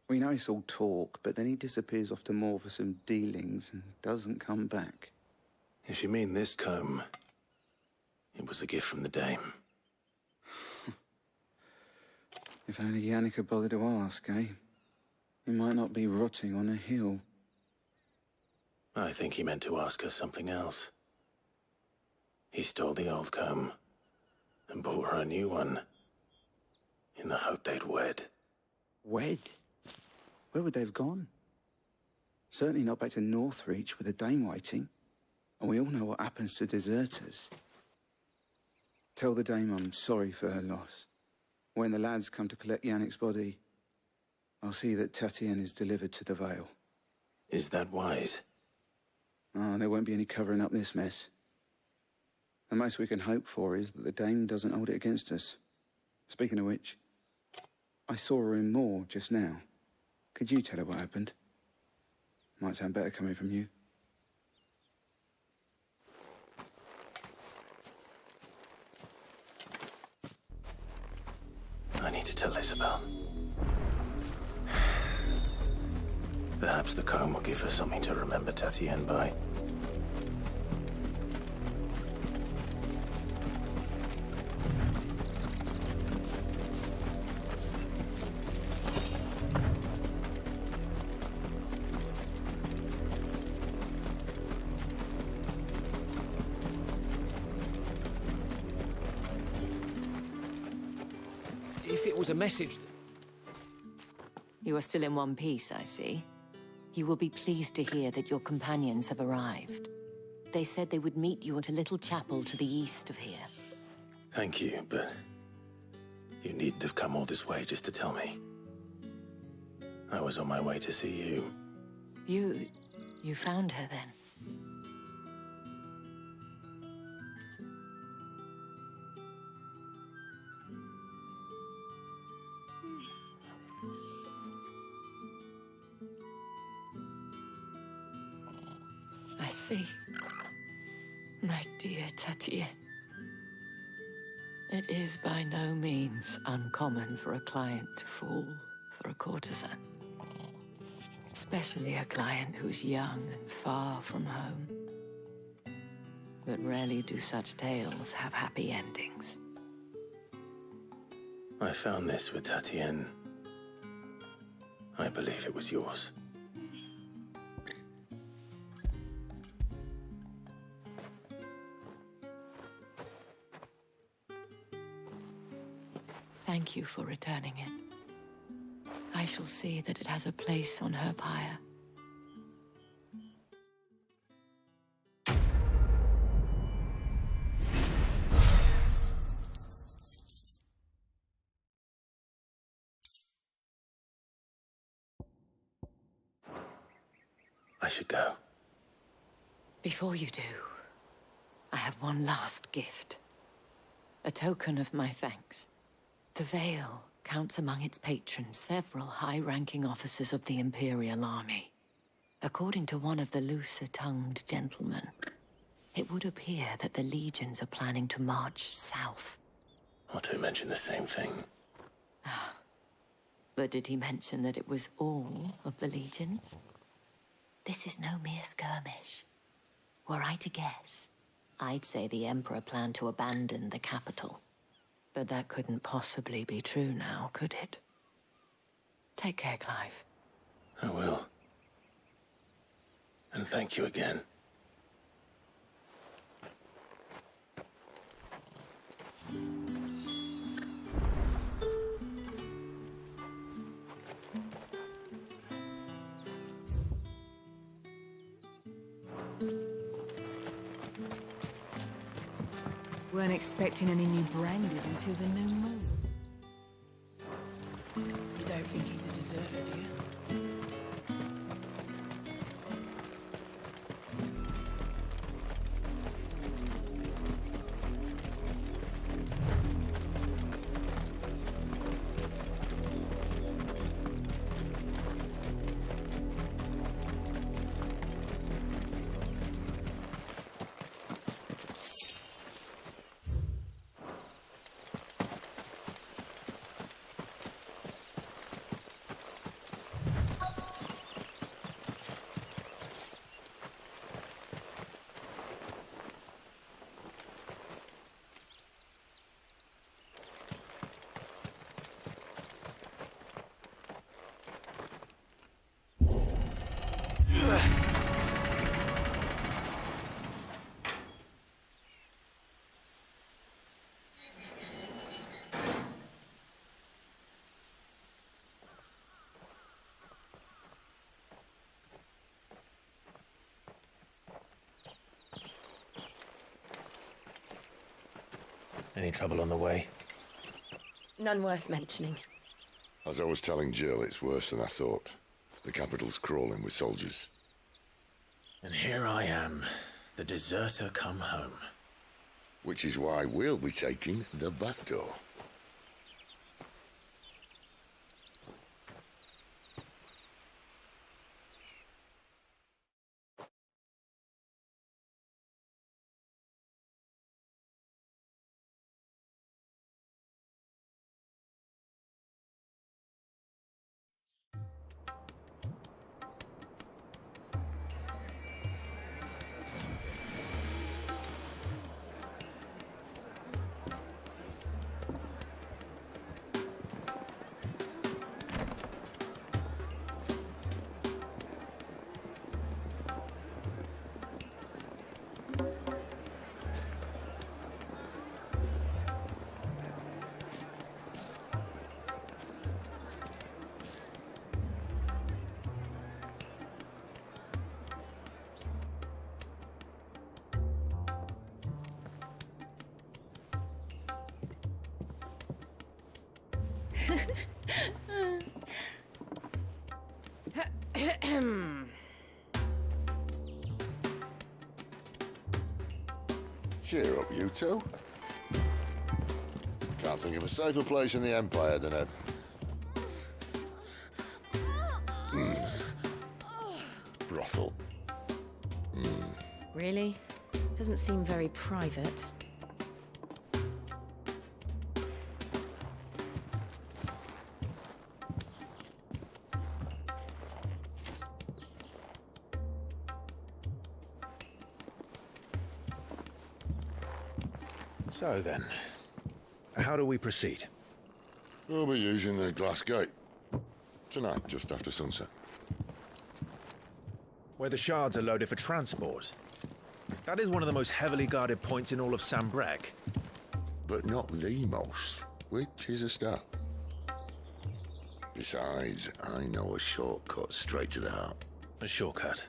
We know it's all talk, but then he disappears off to Moor for some dealings and doesn't come back. If you mean this comb, it was a gift from the dame. If only Yannick had bothered to ask, eh? He might not be rotting on a hill. I think he meant to ask us something else. He stole the old comb and bought her a new one in the hope they'd wed. Wed? Where would they have gone? Certainly not back to Northreach with a dame waiting. And we all know what happens to deserters. Tell the dame I'm sorry for her loss. When the lads come to collect Yannick's body, I'll see that Tatienne is delivered to the Vale. Is that wise? Oh, there won't be any covering up this mess. The most we can hope for is that the dame doesn't hold it against us. Speaking of which, I saw her in Moor just now. Could you tell her what happened? Might sound better coming from you. I need to tell Isabel. Perhaps the comb will give her something to remember Tatienne by. If it was a message... You are still in one piece, I see. You will be pleased to hear that your companions have arrived. They said they would meet you at a little chapel to the east of here. Thank you, but you needn't have come all this way just to tell me. I was on my way to see you. You found her then? I see. My dear Tatienne. It is by no means uncommon for a client to fall for a courtesan. Especially a client who's young and far from home. But rarely do such tales have happy endings. I found this with Tatienne. I believe it was yours. Thank you for returning it. I shall see that it has a place on her pyre. I should go. Before you do, I have one last gift. A token of my thanks. The Vale counts among its patrons several high-ranking officers of the Imperial Army. According to one of the looser-tongued gentlemen, it would appear that the legions are planning to march south. Or to mention the same thing. But did he mention that it was all of the legions? This is no mere skirmish. Were I to guess, I'd say the Emperor planned to abandon the capital. But that couldn't possibly be true now, could it? Take care, Clive. I will. And thank you again. Weren't expecting any new branded until the new moon. You don't think he's a deserter? Any trouble on the way? None worth mentioning. As I was telling Jill, it's worse than I thought. The capital's crawling with soldiers. And here I am, the deserter come home. Which is why we'll be taking the back door. Cheer up, you two. Can't think of a safer place in the Empire than a... brothel. Really? Doesn't seem very private. So then, how do we proceed? We'll be using the glass gate. Tonight, just after sunset. Where the shards are loaded for transport. That is one of the most heavily guarded points in all of Sambrek. But not the most, which is a start. Besides, I know a shortcut straight to the heart. A shortcut?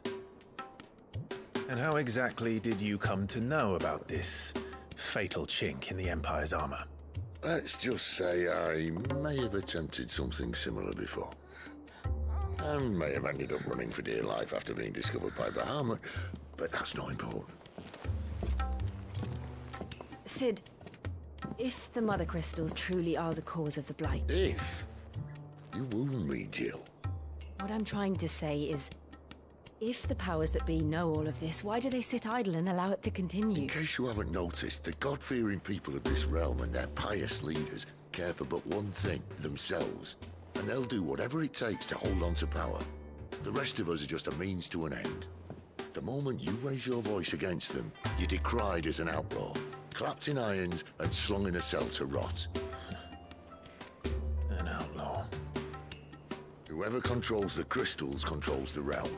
And how exactly did you come to know about this fatal chink in the Empire's armor? Let's just say I may have attempted something similar before. And may have ended up running for dear life after being discovered by Bahamut, but that's not important. Sid, if the Mother Crystals truly are the cause of the Blight... If? You wound me, Jill. What I'm trying to say is, if the powers that be know all of this, why do they sit idle and allow it to continue? In case you haven't noticed, the God-fearing people of this realm and their pious leaders care for but one thing, themselves. And they'll do whatever it takes to hold on to power. The rest of us are just a means to an end. The moment you raise your voice against them, you're decried as an outlaw, clapped in irons and slung in a cell to rot. An outlaw. Whoever controls the crystals controls the realm.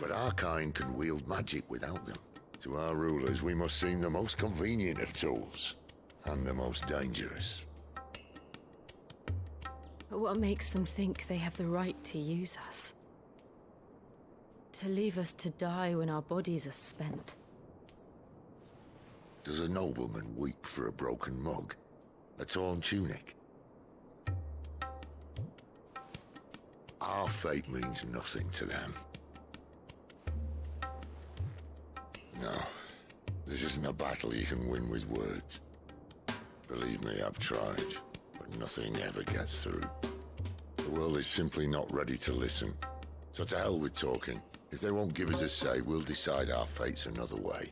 But our kind can wield magic without them. To our rulers, we must seem the most convenient of tools, and the most dangerous. But what makes them think they have the right to use us? To leave us to die when our bodies are spent? Does a nobleman weep for a broken mug? A torn tunic? Our fate means nothing to them. No, this isn't a battle you can win with words. Believe me, I've tried, but nothing ever gets through. The world is simply not ready to listen. So to hell with talking. If they won't give us a say, we'll decide our fates another way.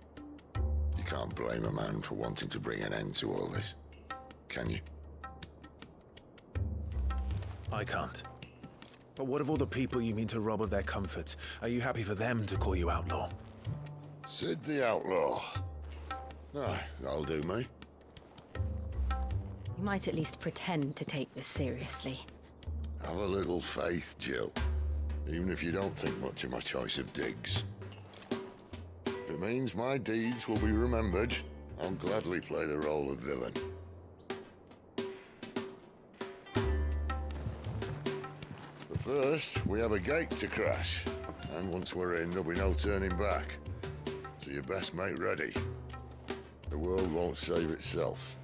You can't blame a man for wanting to bring an end to all this, can you? I can't. But what of all the people you mean to rob of their comfort? Are you happy for them to call you outlaw? Sid the Outlaw. Ah, that'll do me. You might at least pretend to take this seriously. Have a little faith, Jill. Even if you don't think much of my choice of digs. If it means my deeds will be remembered, I'll gladly play the role of villain. But first, we have a gate to crash. And once we're in, there'll be no turning back. So you best make ready. The world won't save itself.